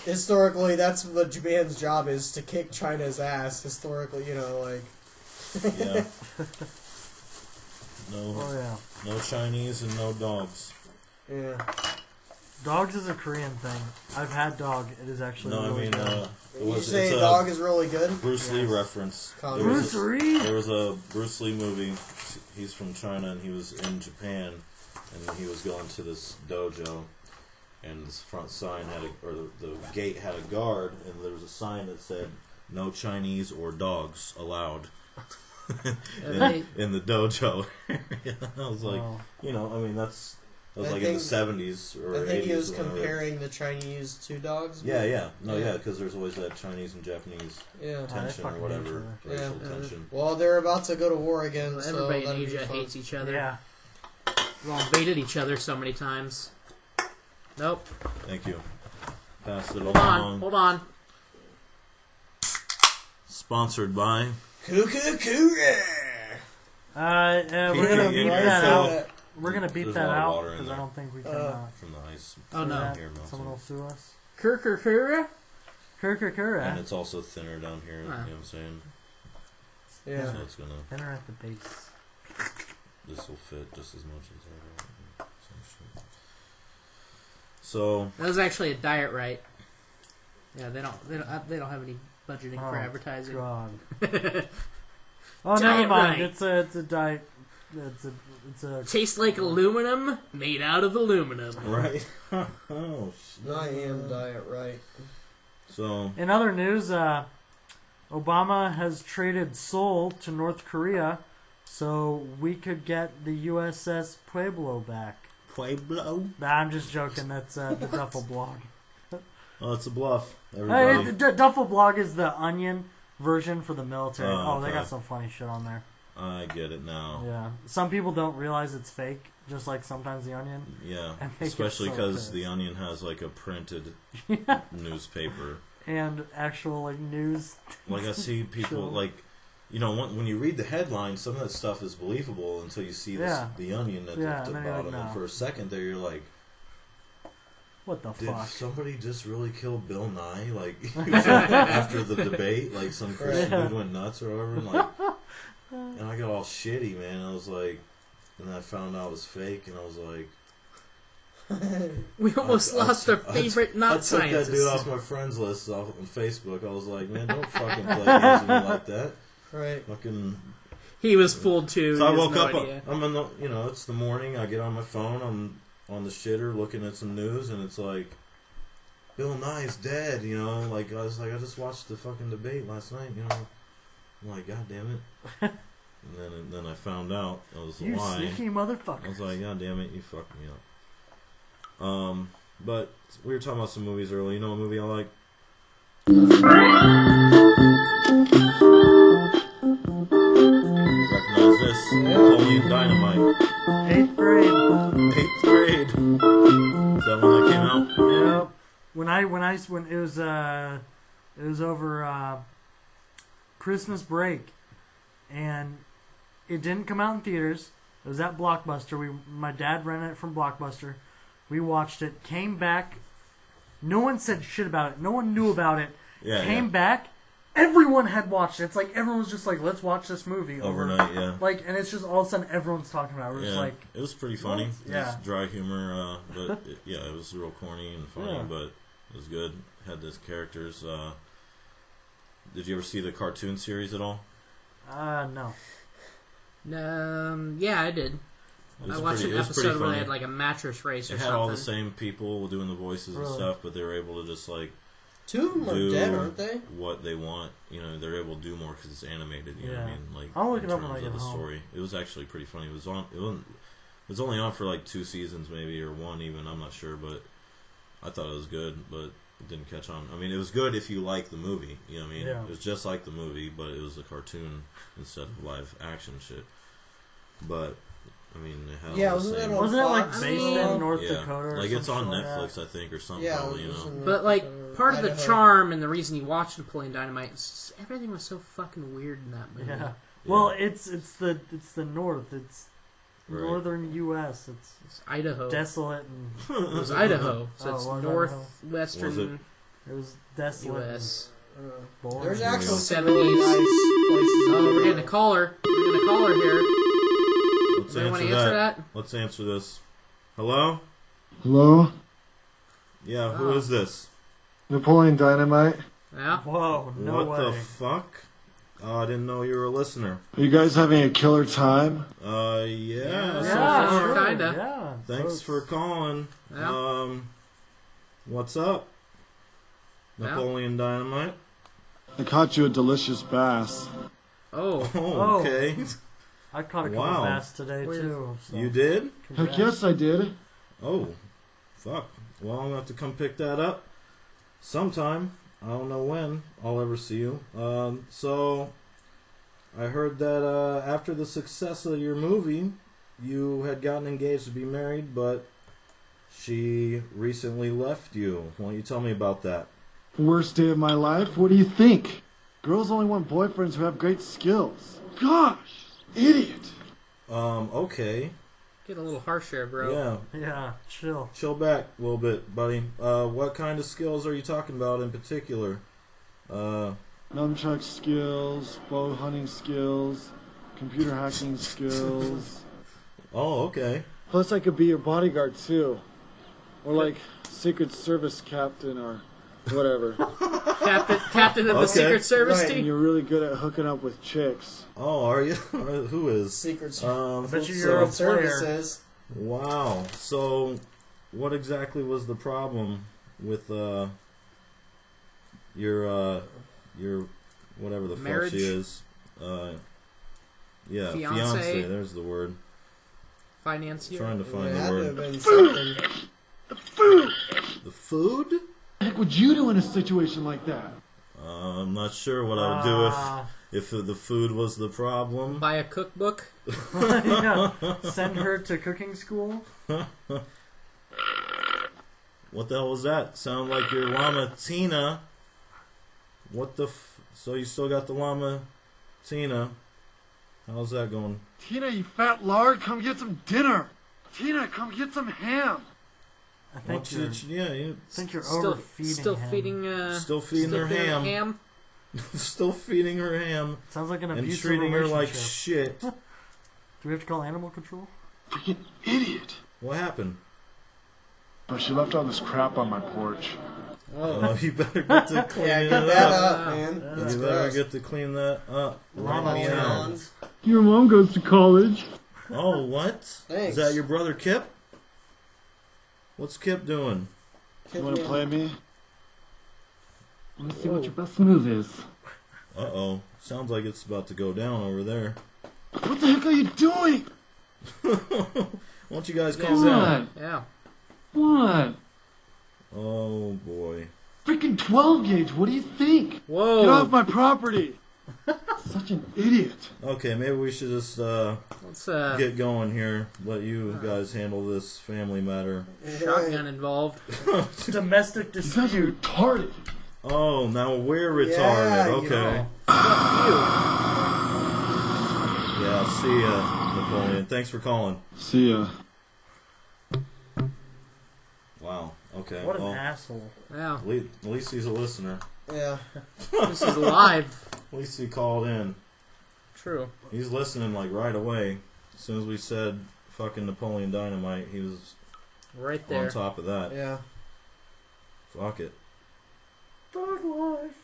Speaker 4: historically that's what Japan's job is, to kick China's ass, historically, you know, like...
Speaker 2: Yeah.
Speaker 3: Oh,
Speaker 2: No,
Speaker 3: yeah.
Speaker 2: no Chinese and no dogs.
Speaker 4: Yeah.
Speaker 3: Dogs is a Korean thing. I've had dog. It is actually
Speaker 2: No, I
Speaker 3: really
Speaker 2: mean,
Speaker 3: good.
Speaker 4: You say a dog is really good?
Speaker 2: Bruce Lee
Speaker 3: Yes.
Speaker 2: reference.
Speaker 4: Comedy.
Speaker 2: There was
Speaker 3: Bruce
Speaker 2: a-
Speaker 3: Lee?
Speaker 2: There was a Bruce Lee movie. He's from China and he was in Japan, and he was going to this dojo, and this front sign had the gate had a guard, and there was a sign that said "No Chinese or dogs allowed." in the dojo. I was like,
Speaker 3: Wow.
Speaker 2: you know, I mean that was
Speaker 4: I
Speaker 2: like in the
Speaker 4: think-
Speaker 2: 70s or 80s.
Speaker 4: I think he was
Speaker 2: whenever.
Speaker 4: comparing the Chinese to dogs.
Speaker 2: Yeah, yeah, no,
Speaker 4: Yeah.
Speaker 2: yeah, because there's always that Chinese and Japanese
Speaker 4: Yeah.
Speaker 2: tension or
Speaker 3: fucking
Speaker 2: whatever,
Speaker 3: hate each
Speaker 2: racial
Speaker 4: Yeah.
Speaker 2: tension.
Speaker 4: Well, they're about to go to war again, so
Speaker 5: everybody in
Speaker 4: that'll be
Speaker 5: Asia
Speaker 4: fun.
Speaker 5: hates each other.
Speaker 3: Yeah.
Speaker 5: We've all invaded each other so many times. Nope.
Speaker 2: Thank you. Pass it
Speaker 5: Hold
Speaker 2: along.
Speaker 5: on. Hold on.
Speaker 2: Sponsored by.
Speaker 4: Kukukura!
Speaker 3: We're gonna
Speaker 2: Yeah,
Speaker 3: beep
Speaker 2: yeah,
Speaker 3: that
Speaker 2: so-
Speaker 3: out. We're gonna beep
Speaker 2: There's
Speaker 3: that
Speaker 2: a lot of
Speaker 3: out
Speaker 2: water in
Speaker 3: because I
Speaker 2: there.
Speaker 3: don't think we can.
Speaker 2: From the ice.
Speaker 5: Oh,
Speaker 3: do
Speaker 5: no.
Speaker 3: that.
Speaker 2: Here, Melton.
Speaker 3: Someone will sue us.
Speaker 5: Kurkurkura?
Speaker 2: And
Speaker 3: Kura.
Speaker 2: it's also thinner down here, you know what I'm saying?
Speaker 4: Yeah.
Speaker 2: So it's gonna,
Speaker 3: Enter at the base.
Speaker 2: this will fit just as much as that. So,
Speaker 5: That was actually a diet right. Yeah, they don't have any budgeting for
Speaker 3: Oh,
Speaker 5: advertising.
Speaker 3: God. Oh,
Speaker 5: Diet
Speaker 3: never mind.
Speaker 5: right.
Speaker 3: It's a diet. It's a.
Speaker 5: Tastes like aluminum, made out of aluminum.
Speaker 2: right? Oh, shit.
Speaker 4: I am diet right.
Speaker 2: So,
Speaker 3: In other news, Obama has traded Seoul to North Korea, so we could get the USS Pueblo back.
Speaker 2: Pueblo?
Speaker 3: Nah, I'm just joking. That's the Duffel blog.
Speaker 2: Oh, it's a bluff.
Speaker 3: Hey,
Speaker 2: Everybody.
Speaker 3: Duffel blog is the Onion version for the military.
Speaker 2: Oh,
Speaker 3: They
Speaker 2: okay.
Speaker 3: got some funny shit on there.
Speaker 2: I get it now.
Speaker 3: Yeah, some people don't realize it's fake, just like sometimes the Onion.
Speaker 2: Yeah,
Speaker 3: And they get
Speaker 2: especially
Speaker 3: so
Speaker 2: because
Speaker 3: pissed.
Speaker 2: the Onion has like a printed newspaper.
Speaker 3: And actual like news.
Speaker 2: Like I see people
Speaker 3: Sure.
Speaker 2: like, you know, when you read the headline, some of that stuff is believable until you see this,
Speaker 3: Yeah.
Speaker 2: the Onion at
Speaker 3: Yeah,
Speaker 2: the
Speaker 3: and then you're like,
Speaker 2: bottom, and
Speaker 3: no.
Speaker 2: for a second there you're like,
Speaker 3: What the
Speaker 2: Did
Speaker 3: fuck?
Speaker 2: somebody just really kill Bill Nye? Like, after the debate, like some Christian dude went nuts or whatever, and I got all shitty, man. I was like, and I found out it was fake, and I was like,
Speaker 5: We almost lost our favorite not
Speaker 2: I took that
Speaker 5: scientist.
Speaker 2: dude off my friends list off on Facebook. I was like, man, don't fucking play games with me like that.
Speaker 4: Right.
Speaker 2: Fucking.
Speaker 5: He was fooled too.
Speaker 2: So
Speaker 5: He
Speaker 2: I
Speaker 5: has
Speaker 2: woke
Speaker 5: no
Speaker 2: up.
Speaker 5: idea.
Speaker 2: I'm in the, it's the morning. I get on my phone. I'm on the shitter looking at some news, and it's like, Bill Nye's dead. Like I was like, I just watched the fucking debate last night. I'm like, God damn it. And then I found out it was a
Speaker 3: You
Speaker 2: lie.
Speaker 3: sneaky motherfucker.
Speaker 2: I was like, God damn it, you fucked me up. But we were talking about some movies earlier. You know what movie I like? Recognize this? Napoleon Dynamite.
Speaker 3: 8th grade.
Speaker 2: 8th grade. Is that when that came out?
Speaker 3: Yep. When it was over Christmas break, and it didn't come out in theaters. It was at Blockbuster. My dad rented it from Blockbuster. We watched it. Came back. No one said shit about it. No one knew about it. Came back. Everyone had watched it. It's like everyone was just like, let's watch this movie
Speaker 2: overnight. Yeah.
Speaker 3: And it's just all of a sudden everyone's talking about it. We're just like,
Speaker 2: it was pretty funny.
Speaker 3: What? Yeah.
Speaker 2: It was dry humor, but it was real corny and funny, but it was good. Had those characters. Did you ever see the cartoon series at all?
Speaker 3: No.
Speaker 5: Yeah, I did. I watched an episode where they had like a mattress race or
Speaker 2: something. It had all the same people doing the voices and stuff, but they were able to just like
Speaker 4: two of them are dead, aren't they?
Speaker 2: What they want, they're able to do more because it's animated. You know what I mean? Like
Speaker 3: I'll look
Speaker 2: in
Speaker 3: it up
Speaker 2: terms
Speaker 3: when I get
Speaker 2: of the
Speaker 3: home.
Speaker 2: story, it was actually pretty funny. It was on. It was only on for like 2 seasons, maybe, or 1 even. I'm not sure, but I thought it was good, but it didn't catch on. I mean, it was good if you like the movie. You know what I mean?
Speaker 3: Yeah.
Speaker 2: It was just like the movie, but it was a cartoon instead of live action shit. But I mean, it had all the same.
Speaker 3: Wasn't it like
Speaker 4: Fox?
Speaker 3: based in North Dakota? Or
Speaker 2: like it's on
Speaker 3: like
Speaker 2: Netflix,
Speaker 3: that?
Speaker 2: I think, or something.
Speaker 4: Yeah,
Speaker 2: probably,
Speaker 5: But like part of the charm and the reason you watch Napoleon Dynamite is everything was so fucking weird in that movie.
Speaker 3: Yeah. Well, it's the North. It's
Speaker 2: Right.
Speaker 3: northern U.S.
Speaker 5: It's Idaho.
Speaker 3: Desolate and
Speaker 5: It was Idaho, so it's
Speaker 3: it was
Speaker 5: northwestern
Speaker 3: it was desolate.
Speaker 5: U.S.
Speaker 3: Boring.
Speaker 4: There's actually
Speaker 5: 70s.
Speaker 4: really nice places.
Speaker 5: Oh, we're getting a caller. We're getting a caller here.
Speaker 2: Let's
Speaker 5: Anybody want to
Speaker 2: answer
Speaker 5: answer
Speaker 2: that.
Speaker 5: that?
Speaker 2: Let's answer this. Hello?
Speaker 8: Hello?
Speaker 2: Yeah, who is this?
Speaker 8: Napoleon Dynamite?
Speaker 5: Yeah.
Speaker 3: Whoa, no
Speaker 2: what
Speaker 3: way.
Speaker 2: the fuck? Oh, I didn't know you were a listener.
Speaker 8: Are you guys having a killer time?
Speaker 2: Yeah.
Speaker 5: Yeah,
Speaker 2: so
Speaker 5: sure. Kinda.
Speaker 3: Yeah.
Speaker 2: Thanks for calling.
Speaker 5: Yeah.
Speaker 2: What's up?
Speaker 5: Yeah.
Speaker 2: Napoleon Dynamite?
Speaker 8: I caught you a delicious bass.
Speaker 5: Oh.
Speaker 2: Oh, okay.
Speaker 3: I caught a couple
Speaker 2: Wow.
Speaker 3: bass today too. So.
Speaker 2: You did?
Speaker 8: Heck yes, I did.
Speaker 2: Oh, fuck. Well, I'm going to have to come pick that up sometime. I don't know when I'll ever see you. So, I heard that after the success of your movie, you had gotten engaged to be married, but she recently left you. Why don't you tell me about that?
Speaker 8: Worst day of my life? What do you think? Girls only want boyfriends who have great skills. Gosh, idiot.
Speaker 2: Okay.
Speaker 5: Get a little harsh there, bro.
Speaker 2: Yeah.
Speaker 3: Yeah, chill.
Speaker 2: Chill back a little bit, buddy. What kind of skills are you talking about in particular?
Speaker 8: Nunchuck skills, bow hunting skills, computer hacking skills.
Speaker 2: Oh, okay.
Speaker 8: Plus I could be your bodyguard too. Or like Secret Service captain or whatever.
Speaker 5: Captain of the Secret Service
Speaker 8: And
Speaker 5: team.
Speaker 8: you're really good at hooking up with chicks.
Speaker 2: Oh, are you? Who is?
Speaker 4: Secret
Speaker 3: I bet you're a player.
Speaker 4: Services.
Speaker 2: Wow. So, what exactly was the problem with your whatever the
Speaker 5: Marriage?
Speaker 2: fuck she is? Yeah,
Speaker 5: Fiancé?
Speaker 2: fiance. There's the word.
Speaker 5: Financier.
Speaker 2: Trying to find
Speaker 4: Had
Speaker 2: the
Speaker 4: to have
Speaker 2: word.
Speaker 4: been something.
Speaker 2: The food?
Speaker 8: What the heck would you do in a situation like that?
Speaker 2: I'm not sure what I would do if the food was the problem.
Speaker 5: Buy a cookbook.
Speaker 3: Yeah. Send her to cooking school.
Speaker 2: What the hell was that? Sound like your llama Tina. What the so you still got the llama Tina. How's that going?
Speaker 8: Tina, you fat lard, come get some dinner. Tina, come get some ham.
Speaker 3: I think you're
Speaker 5: Still
Speaker 3: overfeeding him.
Speaker 5: Still
Speaker 2: feeding her
Speaker 5: ham.
Speaker 2: Still feeding her ham.
Speaker 3: Sounds like an
Speaker 2: and
Speaker 3: abusive
Speaker 2: treating her like
Speaker 3: relationship.
Speaker 2: shit.
Speaker 3: Do we have to call animal control?
Speaker 8: Freaking idiot.
Speaker 2: What happened?
Speaker 8: But she left all this crap on my porch.
Speaker 2: Oh, you better get to clean
Speaker 4: Yeah,
Speaker 2: it
Speaker 4: get that
Speaker 2: up.
Speaker 4: up, man. It's
Speaker 2: You better
Speaker 4: gross.
Speaker 2: get to clean that up.
Speaker 3: Mama
Speaker 2: Right now.
Speaker 4: Lawns.
Speaker 8: Your mom goes to college.
Speaker 2: Oh, what?
Speaker 4: Thanks.
Speaker 2: Is that your brother Kip? What's Kip doing?
Speaker 8: You want to play me? Let me see what your best move is.
Speaker 2: Uh-oh. Sounds like it's about to go down over there.
Speaker 8: What the heck are you doing?
Speaker 2: Why don't you guys calm down?
Speaker 5: Yeah.
Speaker 8: What?
Speaker 2: Oh, boy.
Speaker 8: Freaking 12 gauge, what do you think?
Speaker 5: Whoa.
Speaker 8: Get off my property. Such an idiot.
Speaker 2: Okay, maybe we should just
Speaker 5: Let's
Speaker 2: get going here. Let you guys handle this family matter.
Speaker 5: shotgun involved.
Speaker 3: Domestic
Speaker 8: You guys are
Speaker 3: dispute.
Speaker 8: retarded.
Speaker 2: Oh, now we're retarded.
Speaker 4: Yeah, you
Speaker 2: Okay. Yeah, see ya, Napoleon. Thanks for calling.
Speaker 8: See ya.
Speaker 2: Wow. Okay.
Speaker 3: What an
Speaker 2: well,
Speaker 3: asshole.
Speaker 5: Yeah.
Speaker 2: at least he's a listener.
Speaker 4: Yeah.
Speaker 5: This is live.
Speaker 2: At least he called in.
Speaker 5: True.
Speaker 2: He's listening like right away. As soon as we said fucking Napoleon Dynamite, he was
Speaker 5: Right
Speaker 2: on
Speaker 5: there.
Speaker 2: top of that.
Speaker 4: Yeah.
Speaker 2: Fuck it.
Speaker 3: Dog life.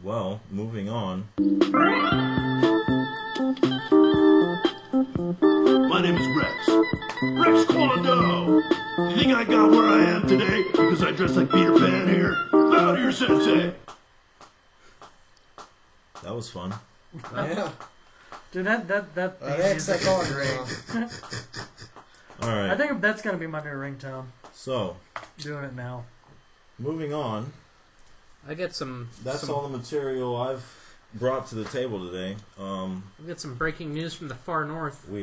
Speaker 2: Well, moving on.
Speaker 9: My name is Rex. Rex Kwando. You think I got where I am today because I dress like Peter Pan here? Bow to your sensei.
Speaker 2: That was fun.
Speaker 4: Yeah.
Speaker 3: Dude, that
Speaker 4: Rex, I call it great.
Speaker 2: All right.
Speaker 3: I think that's gonna be my new ringtone.
Speaker 2: So,
Speaker 3: Doing it now.
Speaker 2: moving on.
Speaker 5: I get some.
Speaker 2: That's all the material I've brought to the table today.
Speaker 5: We get some breaking news from the far north.
Speaker 2: Go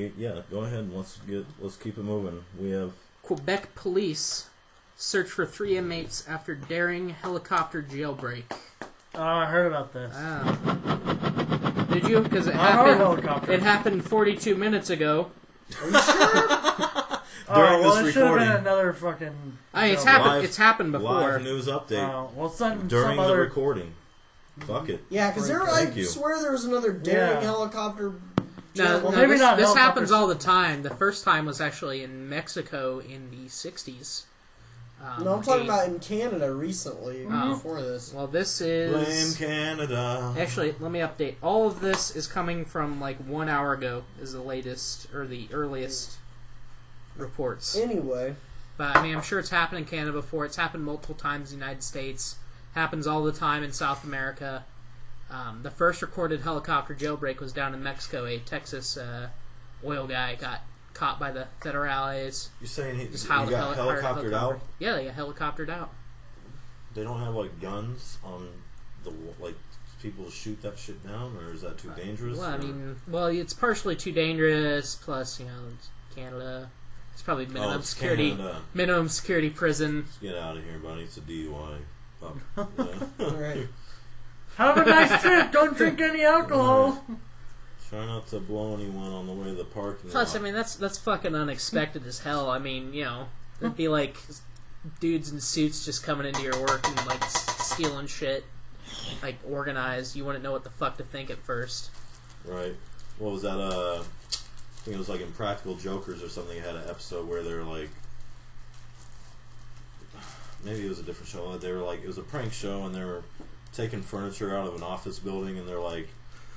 Speaker 2: ahead and let's keep it moving. We have
Speaker 5: Quebec police search for 3 inmates after daring helicopter jailbreak.
Speaker 3: Oh, I heard about this.
Speaker 5: Did you? Because it
Speaker 3: I heard
Speaker 5: happened.
Speaker 3: helicopter.
Speaker 5: It happened 42 minutes ago.
Speaker 2: during
Speaker 3: well,
Speaker 2: this
Speaker 3: it should have
Speaker 2: recording.
Speaker 3: been another fucking.
Speaker 5: It's
Speaker 3: joke.
Speaker 5: happened.
Speaker 2: Live-
Speaker 5: It's happened before.
Speaker 2: Live news update
Speaker 3: Well, some
Speaker 2: during the
Speaker 3: other.
Speaker 2: recording. Fuck it.
Speaker 4: Yeah, because I
Speaker 2: Thank you.
Speaker 4: swear there was another daring
Speaker 3: Yeah.
Speaker 4: helicopter.
Speaker 5: No,
Speaker 3: Well,
Speaker 5: no,
Speaker 3: maybe
Speaker 5: this,
Speaker 3: not
Speaker 5: this
Speaker 3: helicopters.
Speaker 5: happens all the time. The first time was actually in Mexico in the 60s.
Speaker 4: No, I'm talking about in Canada recently, before this.
Speaker 5: Well, this
Speaker 2: Blame
Speaker 5: is...
Speaker 2: Canada.
Speaker 5: Actually, let me update. All of this is coming from like 1 hour ago is the latest, or the earliest reports.
Speaker 4: Anyway.
Speaker 5: But, I mean, I'm sure it's happened in Canada before. It's happened multiple times in the United States. Happens all the time in South America. The first recorded helicopter jailbreak was down in Mexico. A Texas oil guy got caught by the federales.
Speaker 2: You're saying he
Speaker 5: Just
Speaker 2: got
Speaker 5: got
Speaker 2: helicoptered out?
Speaker 5: Yeah, they got helicoptered out.
Speaker 2: They don't have like guns on the like people to shoot that shit down, or is that too dangerous?
Speaker 5: Well, I
Speaker 2: or-
Speaker 5: mean, it's partially too dangerous. Plus, it's Canada. It's probably minimum
Speaker 2: it's
Speaker 5: security.
Speaker 2: Canada.
Speaker 5: Minimum security prison.
Speaker 2: Let's get out of here, buddy. It's a DUI. Fuck. Yeah.
Speaker 4: Alright.
Speaker 3: Have a nice trip. Don't drink any alcohol.
Speaker 2: Try not to blow anyone on the way to the parking
Speaker 5: Plus,
Speaker 2: lot.
Speaker 5: I mean, that's fucking unexpected as hell. I mean, it'd be like dudes in suits just coming into your work and like stealing shit, like organized. You wouldn't know what the fuck to think at first.
Speaker 2: Right. What was that? I think it was like Impractical Jokers or something. It had an episode where they're like, maybe it was a different show. They were like, it was a prank show, and they were taking furniture out of an office building, and they're like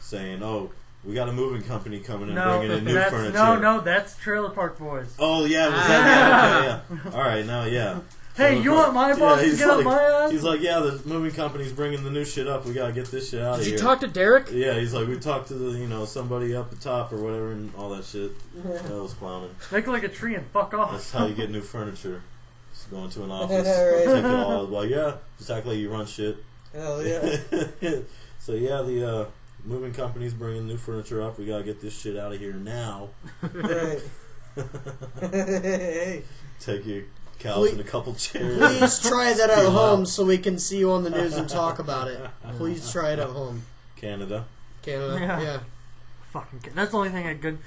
Speaker 2: saying, "Oh, we got a moving company coming and bringing in new furniture."
Speaker 3: That's Trailer Park Boys.
Speaker 2: Oh yeah, was that? Okay, yeah. All right, now yeah.
Speaker 3: Hey, you want my boss to get up my ass?
Speaker 2: He's like, yeah, the moving company's bringing the new shit up. We gotta get this shit out of here.
Speaker 5: Did you talk to Derek?
Speaker 2: Yeah, he's like, we talked to the somebody up the top or whatever and all that shit. That was clowning.
Speaker 3: Make like a tree and fuck off.
Speaker 2: That's how you get new furniture. Just go into an office,
Speaker 4: Right.
Speaker 2: take it all. Like, yeah, just act like you run shit.
Speaker 4: Hell yeah.
Speaker 2: So yeah, the moving company's bringing new furniture up. We gotta get this shit out of here now.
Speaker 4: Right. Hey.
Speaker 2: Take your couch and a couple chairs.
Speaker 4: Please try that at home so we can see you on the news and talk about it. Please try it at home.
Speaker 2: Canada.
Speaker 4: Canada, yeah.
Speaker 3: Fucking. That's the only thing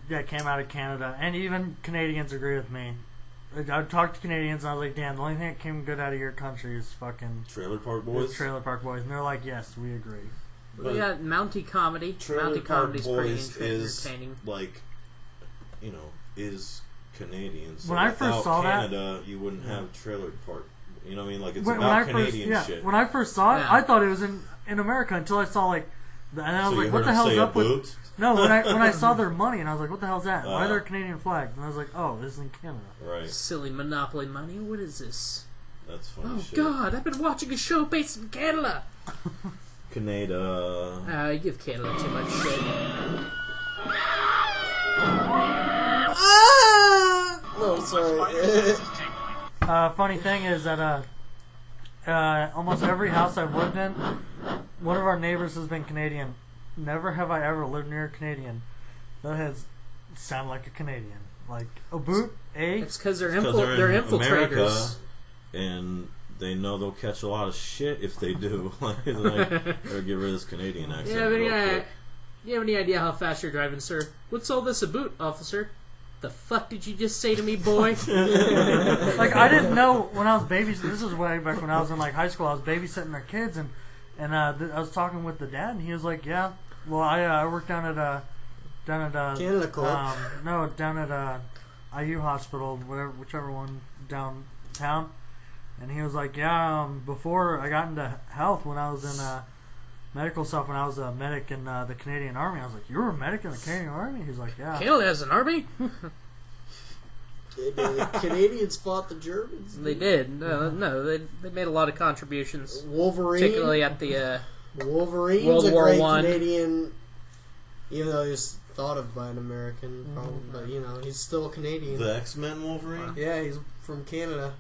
Speaker 3: that came out of Canada, and even Canadians agree with me. I talked to Canadians and I was like, damn, the only thing that came good out of your country is fucking
Speaker 2: Trailer Park Boys.
Speaker 3: Trailer Park Boys, and they're like, yes, we agree.
Speaker 5: We got Mountie comedy.
Speaker 2: Trailer
Speaker 5: Mountie
Speaker 2: Park
Speaker 5: comedy's pretty
Speaker 2: Boys is
Speaker 5: entertaining.
Speaker 2: like, is Canadian. So
Speaker 3: When I first saw
Speaker 2: Canada, you wouldn't have Trailer Park. You know what I mean? Like it's
Speaker 3: when
Speaker 2: about
Speaker 3: I
Speaker 2: Canadian
Speaker 3: first,
Speaker 2: shit.
Speaker 3: When I first saw it,
Speaker 5: Yeah.
Speaker 3: I thought it was in America until I saw like, and I was
Speaker 2: So you
Speaker 3: like, what
Speaker 2: heard
Speaker 3: the
Speaker 2: him
Speaker 3: hell's
Speaker 2: say
Speaker 3: up
Speaker 2: a
Speaker 3: with?
Speaker 2: boot?
Speaker 3: No, when I saw their money, and I was like, what the hell's that? Why are there
Speaker 2: Oh.
Speaker 3: Canadian flags? And I was like, oh, this is in Canada.
Speaker 2: Right.
Speaker 5: Silly Monopoly money. What is this?
Speaker 2: That's funny
Speaker 5: Oh
Speaker 2: shit.
Speaker 5: God! I've been watching a show based in Canada.
Speaker 2: Canada.
Speaker 5: You give Canada too much shit.
Speaker 4: No, sorry.
Speaker 3: Funny thing is that almost every house I've lived in, one of our neighbors has been Canadian. Never have I ever lived near a Canadian that has sound like a Canadian. Like a boot,
Speaker 5: It's because they're
Speaker 2: It's 'cause they're in
Speaker 5: infiltrators.
Speaker 2: America, and they know they'll catch a lot of shit if they do. Like, better get rid of this Canadian accent.
Speaker 5: Yeah, but
Speaker 2: real
Speaker 5: yeah.
Speaker 2: quick.
Speaker 5: You have any idea how fast you're driving, sir? What's all this a boot, officer? The fuck did you just say to me, boy?
Speaker 3: like I didn't know when I was babysitting. This is way back when I was in like high school. I was babysitting their kids, and I was talking with the dad, and he was like, "Yeah, well, I work down at
Speaker 4: Canada Club.
Speaker 3: No, down at IU Hospital, whichever one downtown." And he was like, "Yeah, before I got into health, when I was in medical stuff, when I was a medic in the Canadian Army." I was like, "You were a medic in the Canadian Army?" He's like, "Yeah."
Speaker 5: Canada has an army?
Speaker 4: The Canadians fought the Germans.
Speaker 5: They did. No, they made a lot of contributions.
Speaker 4: Wolverine.
Speaker 5: Particularly at the
Speaker 4: Wolverine's
Speaker 5: World
Speaker 4: a
Speaker 5: War
Speaker 4: great
Speaker 5: I.
Speaker 4: Canadian, even though he's thought of by an American, probably, but he's still a Canadian.
Speaker 2: The X-Men Wolverine?
Speaker 4: Yeah, he's from Canada.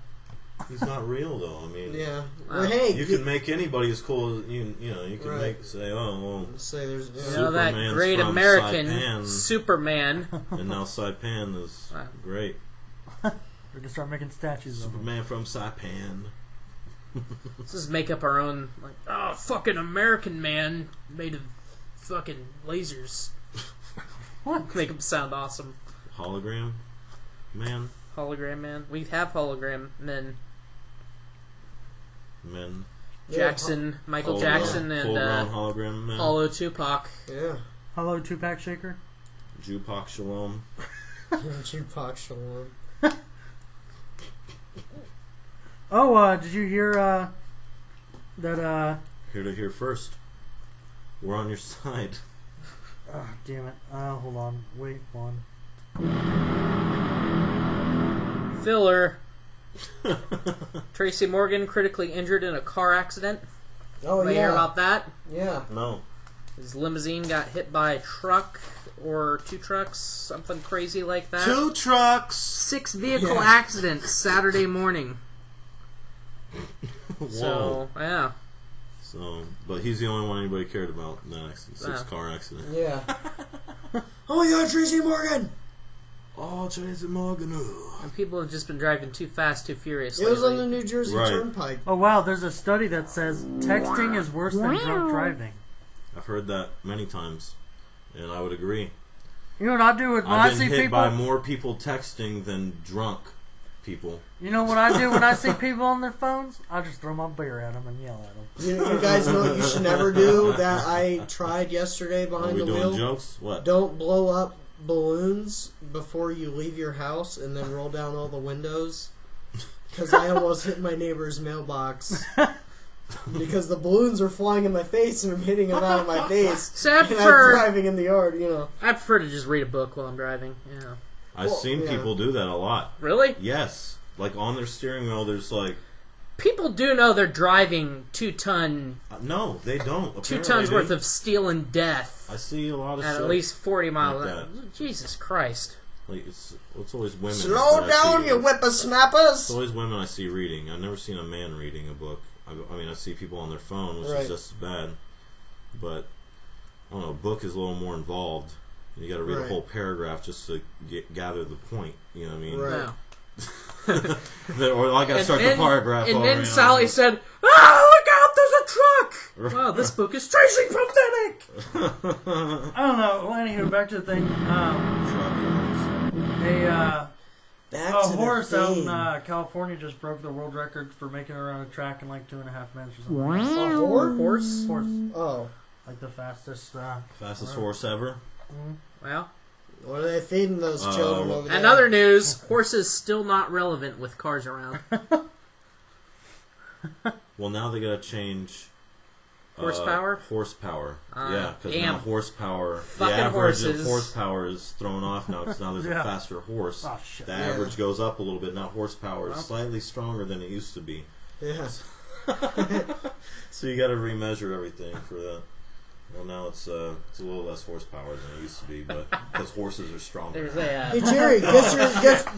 Speaker 2: He's not real though. I mean,
Speaker 4: Yeah.
Speaker 5: Wow.
Speaker 4: Well, hey,
Speaker 2: you can make anybody as cool as you can
Speaker 4: Right.
Speaker 2: say, oh, well,
Speaker 4: say there's.
Speaker 5: you know that
Speaker 2: Superman's
Speaker 5: great
Speaker 2: from
Speaker 5: American
Speaker 2: Saipan.
Speaker 5: Superman.
Speaker 2: and now Saipan is
Speaker 5: Wow.
Speaker 2: great.
Speaker 3: We can start making statues of him.
Speaker 2: Superman from Saipan.
Speaker 5: Let's just make up our own, like, fucking American man made of fucking lasers. Make him sound awesome.
Speaker 2: Hologram man.
Speaker 5: Hologram man. We have hologram men.
Speaker 2: Men.
Speaker 5: Jackson, Michael Jackson,
Speaker 2: full-grown
Speaker 5: and
Speaker 2: hologram man.
Speaker 5: Paulo Tupac.
Speaker 4: Yeah.
Speaker 3: Hello, two-pack shaker.
Speaker 2: Jupac Shalom.
Speaker 4: Tupac Shalom.
Speaker 3: Oh, did you hear that?
Speaker 2: Here to hear first. We're on your side.
Speaker 3: Oh, damn it. Hold on. Wait one.
Speaker 5: Filler. Tracy Morgan critically injured in a car accident.
Speaker 4: Oh,
Speaker 5: Anybody hear about that?
Speaker 4: Yeah.
Speaker 2: No.
Speaker 5: His limousine got hit by a truck or two trucks, something crazy like that.
Speaker 2: 2 trucks.
Speaker 5: 6 vehicle
Speaker 4: Yeah.
Speaker 5: accident Saturday morning.
Speaker 2: Whoa.
Speaker 5: So, yeah.
Speaker 2: So, but he's the only one anybody cared about in that accident. 6
Speaker 5: Yeah.
Speaker 2: car accident.
Speaker 4: Yeah. Oh my God, Tracy Morgan!
Speaker 2: Oh, Tracy Morgan.
Speaker 5: And people have just been driving too fast, too furious
Speaker 4: It was on the
Speaker 5: lately.
Speaker 4: New Jersey
Speaker 2: Right.
Speaker 4: Turnpike.
Speaker 3: Oh wow, there's a study that says texting is worse than drunk driving.
Speaker 2: I've heard that many times, and I would agree.
Speaker 3: You know what I do when I
Speaker 2: I've been
Speaker 3: see
Speaker 2: hit
Speaker 3: people?
Speaker 2: by more people texting than drunk people.
Speaker 3: You know what I do when I see people on their phones? I just throw my beer at them and yell at them.
Speaker 4: You guys know what you should never do that I tried yesterday
Speaker 2: Are
Speaker 4: behind
Speaker 2: we
Speaker 4: the
Speaker 2: doing
Speaker 4: wheel?
Speaker 2: jokes? What?
Speaker 4: Don't blow up balloons before you leave your house and then roll down all the windows. Because I almost hit my neighbor's mailbox. Because the balloons are flying in my face and I'm hitting them out of my face.
Speaker 5: So I
Speaker 4: And I'm
Speaker 5: prefer,
Speaker 4: driving in the yard, you know.
Speaker 5: I prefer to just read a book while I'm driving. Yeah.
Speaker 2: I've seen
Speaker 4: yeah.
Speaker 2: people do that a lot.
Speaker 5: Really?
Speaker 2: Yes. Like on their steering wheel, there's like...
Speaker 5: People do know they're driving 2-ton,
Speaker 2: No, they don't.
Speaker 5: 2
Speaker 2: Apparently,
Speaker 5: tons worth
Speaker 2: they-
Speaker 5: of steel and death
Speaker 2: I see a lot of
Speaker 5: at
Speaker 2: shit.
Speaker 5: at least 40 miles.
Speaker 2: like
Speaker 5: Jesus Christ.
Speaker 2: Like it's always women.
Speaker 4: Slow
Speaker 2: that I
Speaker 4: down,
Speaker 2: see.
Speaker 4: you whippersnappers!
Speaker 2: It's always women I see reading. I've never seen a man reading a book. I mean, I see people on their phone, which
Speaker 4: Right.
Speaker 2: is just as bad. But I don't know. A book is a little more involved. You got to read a
Speaker 4: Right.
Speaker 2: whole paragraph just to gather the point. You know what I mean?
Speaker 4: Right.
Speaker 5: No.
Speaker 2: Or I got to start the paragraph.
Speaker 5: And
Speaker 2: over,
Speaker 5: then
Speaker 2: you know.
Speaker 5: Sally said, look out, there's a truck! Wow, this book is Tracy Pathetic!
Speaker 3: I don't know. Well, anywho, back to the thing.
Speaker 4: Back
Speaker 3: A
Speaker 4: to
Speaker 3: horse
Speaker 4: the
Speaker 3: out in
Speaker 4: theme.
Speaker 3: California just broke the world record for making it around a track in like 2.5 minutes or something.
Speaker 4: A horse?
Speaker 3: Horse.
Speaker 4: Oh.
Speaker 3: Like the fastest.
Speaker 2: Fastest
Speaker 3: whatever.
Speaker 2: horse ever.
Speaker 5: Well,
Speaker 4: What are they feeding those children over there?
Speaker 5: in other news, horses still not relevant with cars around.
Speaker 2: Well, now they gotta change
Speaker 5: Horsepower?
Speaker 2: Horsepower. Yeah, because
Speaker 5: damn.
Speaker 2: now horsepower.
Speaker 5: Fucking
Speaker 2: the average
Speaker 5: horses.
Speaker 2: of horsepower is thrown off now because now there's
Speaker 3: Yeah.
Speaker 2: a faster horse.
Speaker 3: Oh, shit.
Speaker 2: The
Speaker 4: Yeah.
Speaker 2: average goes up a little bit. Now horsepower is slightly stronger than it used to be.
Speaker 4: Yeah.
Speaker 2: So you got to remeasure everything for that. Well, now it's a little less horsepower than it used to be, but because horses are stronger.
Speaker 5: There's a
Speaker 4: Hey Jerry,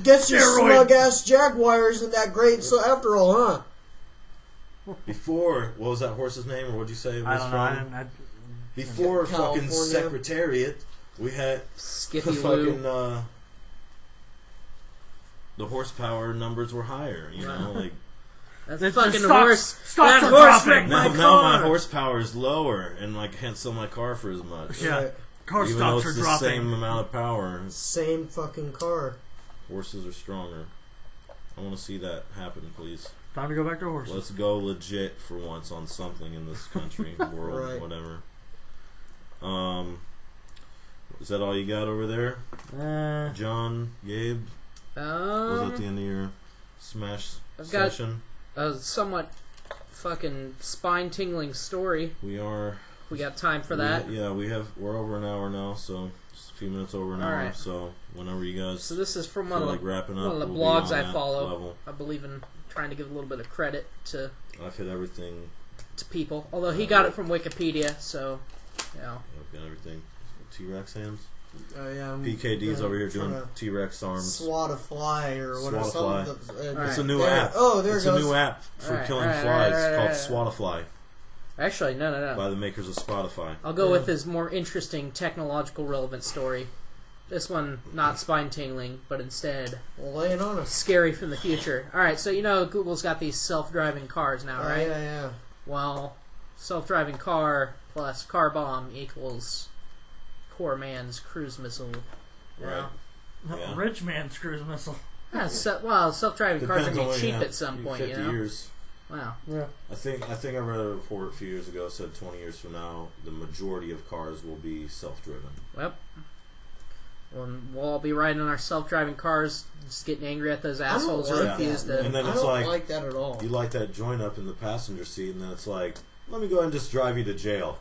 Speaker 4: get your slug ass jaguars in that grade. So after all, huh?
Speaker 2: Before, what was that horse's name, or what'd you say it was
Speaker 3: I don't know. I
Speaker 2: from?
Speaker 3: didn't,
Speaker 2: Before fucking
Speaker 4: California.
Speaker 2: Secretariat, we had
Speaker 5: Skippy
Speaker 2: the
Speaker 5: Lou.
Speaker 2: fucking the horsepower numbers were higher. You know, like
Speaker 5: That's
Speaker 3: It's
Speaker 5: fucking
Speaker 3: just stocks-
Speaker 5: horse.
Speaker 3: stocks
Speaker 5: That
Speaker 3: are
Speaker 5: horse
Speaker 3: dropping.
Speaker 5: wrecked my
Speaker 2: now my
Speaker 5: car.
Speaker 2: horsepower is lower, and like I can't sell my car for as much.
Speaker 3: yeah.
Speaker 4: Right.
Speaker 3: Car
Speaker 2: Even though
Speaker 3: stocks
Speaker 2: it's
Speaker 3: are
Speaker 2: the
Speaker 3: dropping.
Speaker 2: same amount of power,
Speaker 4: Same fucking car.
Speaker 2: horses are stronger. I want to see that happen, please.
Speaker 3: Time to go back to horses.
Speaker 2: Let's go legit for once on something in this country, world,
Speaker 4: Right.
Speaker 2: whatever. Is that all you got over there, John, Gabe? Was that the end of your Smash
Speaker 5: I've got-
Speaker 2: session?
Speaker 5: A somewhat fucking spine-tingling story.
Speaker 2: We are.
Speaker 5: We got time for that.
Speaker 2: We're over an hour now, so just a few minutes over an
Speaker 5: All
Speaker 2: hour.
Speaker 5: right.
Speaker 2: So whenever you guys
Speaker 5: So this is from
Speaker 2: feel
Speaker 5: one
Speaker 2: like
Speaker 5: of the,
Speaker 2: wrapping up,
Speaker 5: one of the
Speaker 2: we'll be
Speaker 5: blogs
Speaker 2: on
Speaker 5: I
Speaker 2: that
Speaker 5: follow.
Speaker 2: level.
Speaker 5: I believe in trying to give a little bit of credit to
Speaker 2: I've hit everything.
Speaker 5: people. Although he got it from Wikipedia, so yeah.
Speaker 2: I've got everything. T-Rex hands.
Speaker 4: Yeah, I'm
Speaker 2: PKD's over here doing
Speaker 4: trying to
Speaker 2: T-Rex arms.
Speaker 4: swat a fly or whatever.
Speaker 2: Swat a
Speaker 4: something.
Speaker 5: Alright.
Speaker 2: It's a new
Speaker 4: There-
Speaker 2: app.
Speaker 4: oh, there it
Speaker 2: it's
Speaker 4: goes.
Speaker 2: a new app for
Speaker 5: Alright,
Speaker 2: killing
Speaker 5: alright,
Speaker 2: flies
Speaker 5: alright,
Speaker 2: called Swatafly
Speaker 5: Actually, no.
Speaker 2: by the makers of Spotify.
Speaker 5: I'll go with his more interesting technological relevant story. This one not spine-tingling, but instead
Speaker 4: Lay it on us.
Speaker 5: scary from the future. Alright, so you know Google's got these self-driving cars now,
Speaker 4: Oh,
Speaker 5: right?
Speaker 4: yeah.
Speaker 5: Well, self-driving car plus car bomb equals poor man's cruise missile. You know?
Speaker 2: Yeah.
Speaker 3: Rich man's cruise missile.
Speaker 5: Yeah, self-driving cars are
Speaker 2: Depends
Speaker 5: going
Speaker 2: on
Speaker 5: to be cheap
Speaker 2: what you
Speaker 5: at some
Speaker 2: have.
Speaker 5: point,
Speaker 2: 50
Speaker 5: you know?
Speaker 2: years.
Speaker 5: Wow.
Speaker 3: Yeah.
Speaker 2: I think I read a report a few years ago said 20 years from now the majority of cars will be self-driven.
Speaker 5: Well, we'll all be riding in our self-driving cars, just getting angry at those assholes who
Speaker 4: like
Speaker 5: refuse
Speaker 4: that,
Speaker 5: to...
Speaker 2: And then
Speaker 4: I
Speaker 2: it's
Speaker 4: don't
Speaker 2: like
Speaker 4: that at all.
Speaker 2: you light that joint up in the passenger seat, and then it's like, let me go ahead and just drive you to jail.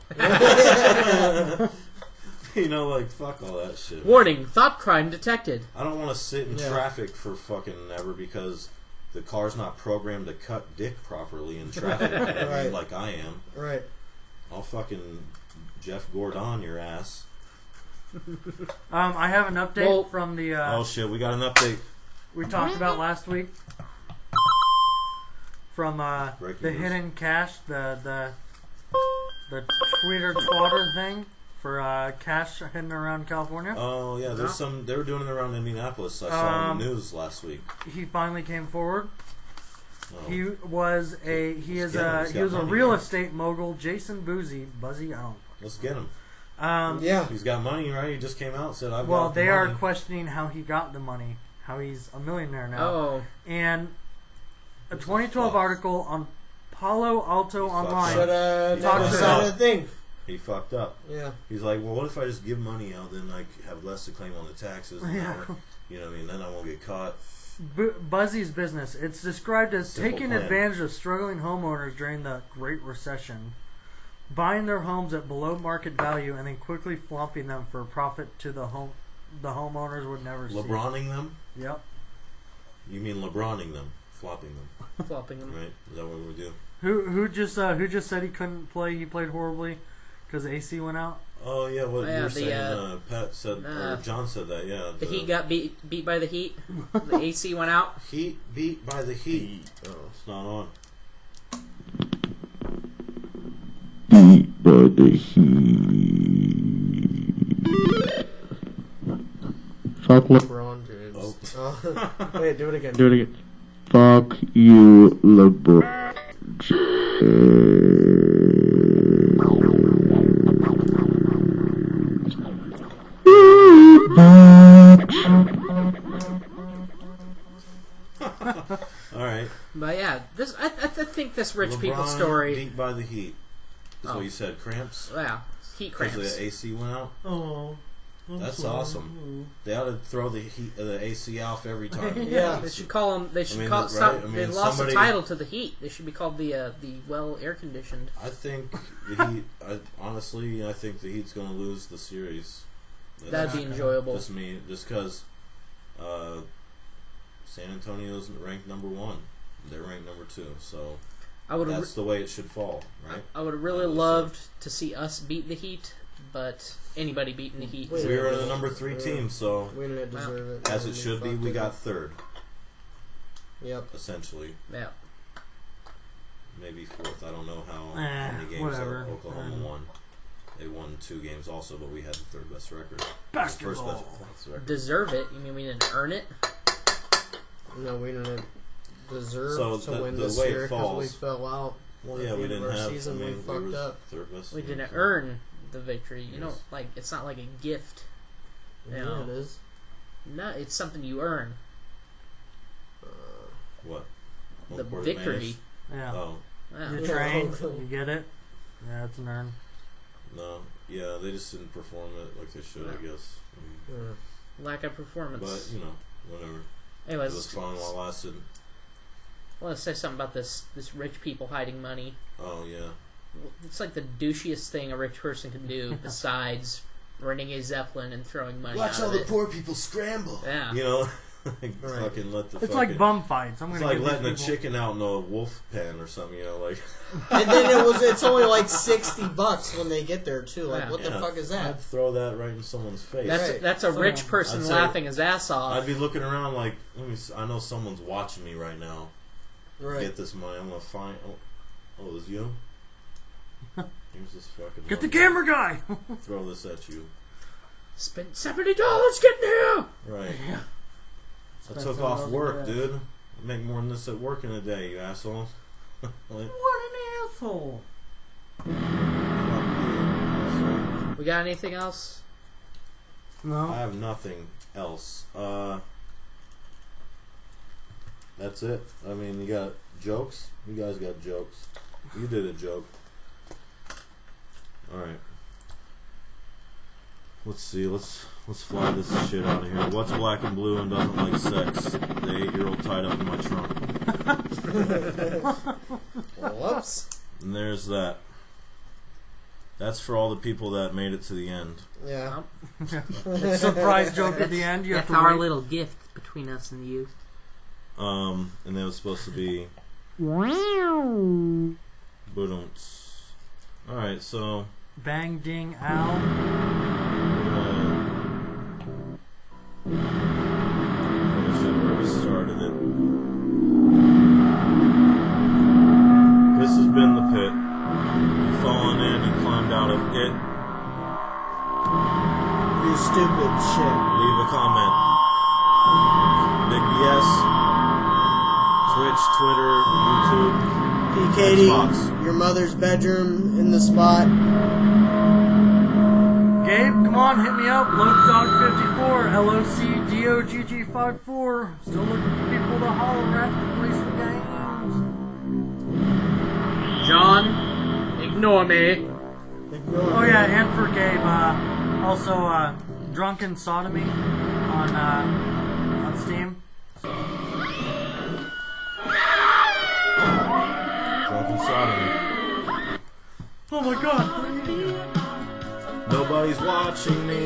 Speaker 2: You know, like fuck all that shit.
Speaker 5: Warning, thought crime detected.
Speaker 2: I don't want to sit in
Speaker 4: Yeah.
Speaker 2: traffic for fucking ever because the car's not programmed to cut dick properly in traffic
Speaker 4: Right.
Speaker 2: like I am.
Speaker 4: Right.
Speaker 2: I'll fucking Jeff Gordon your ass.
Speaker 3: I have an update
Speaker 5: Well-
Speaker 3: from the
Speaker 2: Oh shit, we got an update.
Speaker 3: we talked about last week from
Speaker 2: Breaking
Speaker 3: the
Speaker 2: news.
Speaker 3: hidden cache, the tweeter twatter thing for cache hidden around California.
Speaker 2: Oh yeah, there's some. They were doing it around Indianapolis. I saw in the news last week.
Speaker 3: He finally came forward.
Speaker 2: Oh.
Speaker 3: He was a
Speaker 2: He's got
Speaker 3: a
Speaker 2: money,
Speaker 3: real
Speaker 2: man.
Speaker 3: estate mogul, Jason Buzzy. I don't.
Speaker 2: Let's get him.
Speaker 4: Yeah.
Speaker 2: He's got money, right? He just came out and said, "I've
Speaker 3: Well,
Speaker 2: got the
Speaker 3: they are
Speaker 2: money."
Speaker 3: questioning how he got the money, how he's a millionaire now.
Speaker 5: Oh,
Speaker 3: And a 2012
Speaker 2: fuck.
Speaker 3: article on Palo Alto
Speaker 2: fucked
Speaker 3: Online.
Speaker 4: Should have
Speaker 3: Talk
Speaker 4: never
Speaker 3: to
Speaker 4: said
Speaker 2: him.
Speaker 4: a thing.
Speaker 2: He fucked up.
Speaker 4: Yeah.
Speaker 2: He's like, well, what if I just give money out, then I have less to claim on the taxes? And
Speaker 3: Yeah.
Speaker 2: you know what I mean? Then I won't get caught.
Speaker 3: Buzzy's business. It's described as
Speaker 2: Simple
Speaker 3: taking
Speaker 2: plan.
Speaker 3: advantage of struggling homeowners during the Great Recession, buying their homes at below market value, and then quickly flopping them for a profit to the homeowners would never see.
Speaker 2: LeBroning them?
Speaker 3: Yep.
Speaker 2: You mean LeBroning them, flopping them,
Speaker 5: flopping them.
Speaker 2: right? Is that what we do?
Speaker 3: Who just said he couldn't play? He played horribly because AC went out.
Speaker 2: Oh yeah, what
Speaker 5: Yeah,
Speaker 2: you were
Speaker 5: the,
Speaker 2: saying? Pat said, or John said that. Yeah,
Speaker 5: The Heat got beat by the Heat. The AC went out.
Speaker 2: Heat beat by the Heat. Oh, it's not on.
Speaker 9: Beat by the heat. Fuck
Speaker 4: LeBron James.
Speaker 2: Oh.
Speaker 4: Oh. Wait, do it again.
Speaker 9: Do it again. Fuck you, LeBron.
Speaker 5: this rich
Speaker 2: LeBron
Speaker 5: people story.
Speaker 2: beat by the Heat. Is what you said. Cramps?
Speaker 5: Yeah, heat cramps.
Speaker 2: Because the AC went out?
Speaker 3: Oh.
Speaker 2: That's awesome. They ought to throw the AC off every time.
Speaker 5: Yeah, they should call them. They should
Speaker 2: I mean,
Speaker 5: call.
Speaker 2: right?
Speaker 5: Stop,
Speaker 2: I mean,
Speaker 5: they lost
Speaker 2: somebody-
Speaker 5: the title to the Heat. They should be called the well air conditioned.
Speaker 2: I think the Heat. Honestly, I think the Heat's going to lose the series.
Speaker 5: That'd be enjoyable.
Speaker 2: Just because San Antonio's ranked number 1. They're ranked number 2. So that's the way it should fall, right?
Speaker 5: I would have really loved to see us beat the Heat, but anybody beating the Heat.
Speaker 2: We were the number 3 team, so
Speaker 4: we didn't deserve it.
Speaker 2: as it should be. We got 3rd.
Speaker 4: Yep.
Speaker 2: Essentially.
Speaker 5: Yeah.
Speaker 2: Maybe 4th. I don't know how many games Oklahoma won. They won 2 games also, but we had the 3rd best record.
Speaker 3: Basketball.
Speaker 2: First best record.
Speaker 5: Deserve it? You mean we didn't earn it?
Speaker 4: No, we didn't deserve
Speaker 2: So
Speaker 4: to win
Speaker 2: the
Speaker 4: this
Speaker 2: way it
Speaker 4: year because
Speaker 2: falls-
Speaker 4: we fell out.
Speaker 2: Well, yeah, we didn't
Speaker 4: our
Speaker 2: have.
Speaker 4: season.
Speaker 2: I mean,
Speaker 4: we fucked up.
Speaker 2: 3rd best.
Speaker 5: We didn't
Speaker 2: so-
Speaker 5: earn the victory. You know,
Speaker 2: Yes.
Speaker 5: like it's not like a gift. You
Speaker 4: Yeah,
Speaker 5: know?
Speaker 4: it is.
Speaker 5: No, it's something you earn.
Speaker 2: What?
Speaker 5: The
Speaker 2: Home court
Speaker 5: victory.
Speaker 3: Yeah.
Speaker 2: Oh
Speaker 5: Yeah.
Speaker 3: You train, you get it. Yeah, it's an earn.
Speaker 2: no, yeah, they just didn't perform it like they should, I guess.
Speaker 5: Lack of performance.
Speaker 2: But whatever.
Speaker 5: Anyways,
Speaker 2: It was fun while it lasted.
Speaker 5: I want to say something about this rich people hiding money.
Speaker 2: Oh yeah.
Speaker 5: It's like the douchiest thing a rich person can do besides renting a Zeppelin and throwing money out of it.
Speaker 2: poor people scramble.
Speaker 5: Yeah.
Speaker 2: Fucking let the.
Speaker 3: It's
Speaker 2: fucking,
Speaker 3: like bum fights. I'm
Speaker 2: It's
Speaker 3: gonna
Speaker 2: like
Speaker 3: give
Speaker 2: letting a
Speaker 3: these people...
Speaker 2: chicken out in a wolf pen or something. Like.
Speaker 4: And then it's only like $60 when they get there too. Like, what the fuck is that?
Speaker 2: I'd throw that right in someone's face.
Speaker 5: That's a rich person
Speaker 2: I'd say-
Speaker 5: laughing his ass off.
Speaker 2: I'd be looking around like, I know someone's watching me right now.
Speaker 4: Right.
Speaker 2: Get this money. I'm gonna find. Oh, it was you. Here's this fucking.
Speaker 3: Get the
Speaker 2: money.
Speaker 3: camera guy!
Speaker 2: Throw this at you.
Speaker 5: Spent $70 getting here!
Speaker 2: Right.
Speaker 3: Yeah.
Speaker 2: I took off work, dude. I make more than this at work in a day, you asshole. Like,
Speaker 3: What an asshole!
Speaker 2: fuck you.
Speaker 5: We got anything else?
Speaker 3: No.
Speaker 2: I have nothing else. That's it. I mean, you got jokes? You guys got jokes. You did a joke. Alright. Let's see. Let's fly this shit out of here. What's black and blue and doesn't like sex? The 8-year-old tied up in my trunk.
Speaker 4: Whoops.
Speaker 2: And there's that. That's for all the people that made it to the end.
Speaker 4: Yeah.
Speaker 3: Surprise joke at the end. You have
Speaker 5: That's
Speaker 3: to
Speaker 5: our
Speaker 3: wait.
Speaker 5: little gift between us and you.
Speaker 2: And that was supposed to be Budunts. Alright, so
Speaker 3: Bang ding ow.
Speaker 2: finish it where we started it. This has been The Pit. You've fallen in and climbed out of it.
Speaker 4: You stupid shit.
Speaker 2: Leave a comment. BigBS, Twitch, Twitter, YouTube,
Speaker 4: P. Katie,
Speaker 2: Xbox.
Speaker 4: your mother's bedroom in the spot.
Speaker 3: Gabe, come on, hit me up. LoadDog54, LOCDOGG54. Still looking for people to holler at to play some games.
Speaker 5: John, ignore me.
Speaker 3: Oh yeah, and for Gabe, also Drunken Sodomy on Steam.
Speaker 2: Drunken Sodomy.
Speaker 3: Oh my god.
Speaker 2: Nobody's watching me.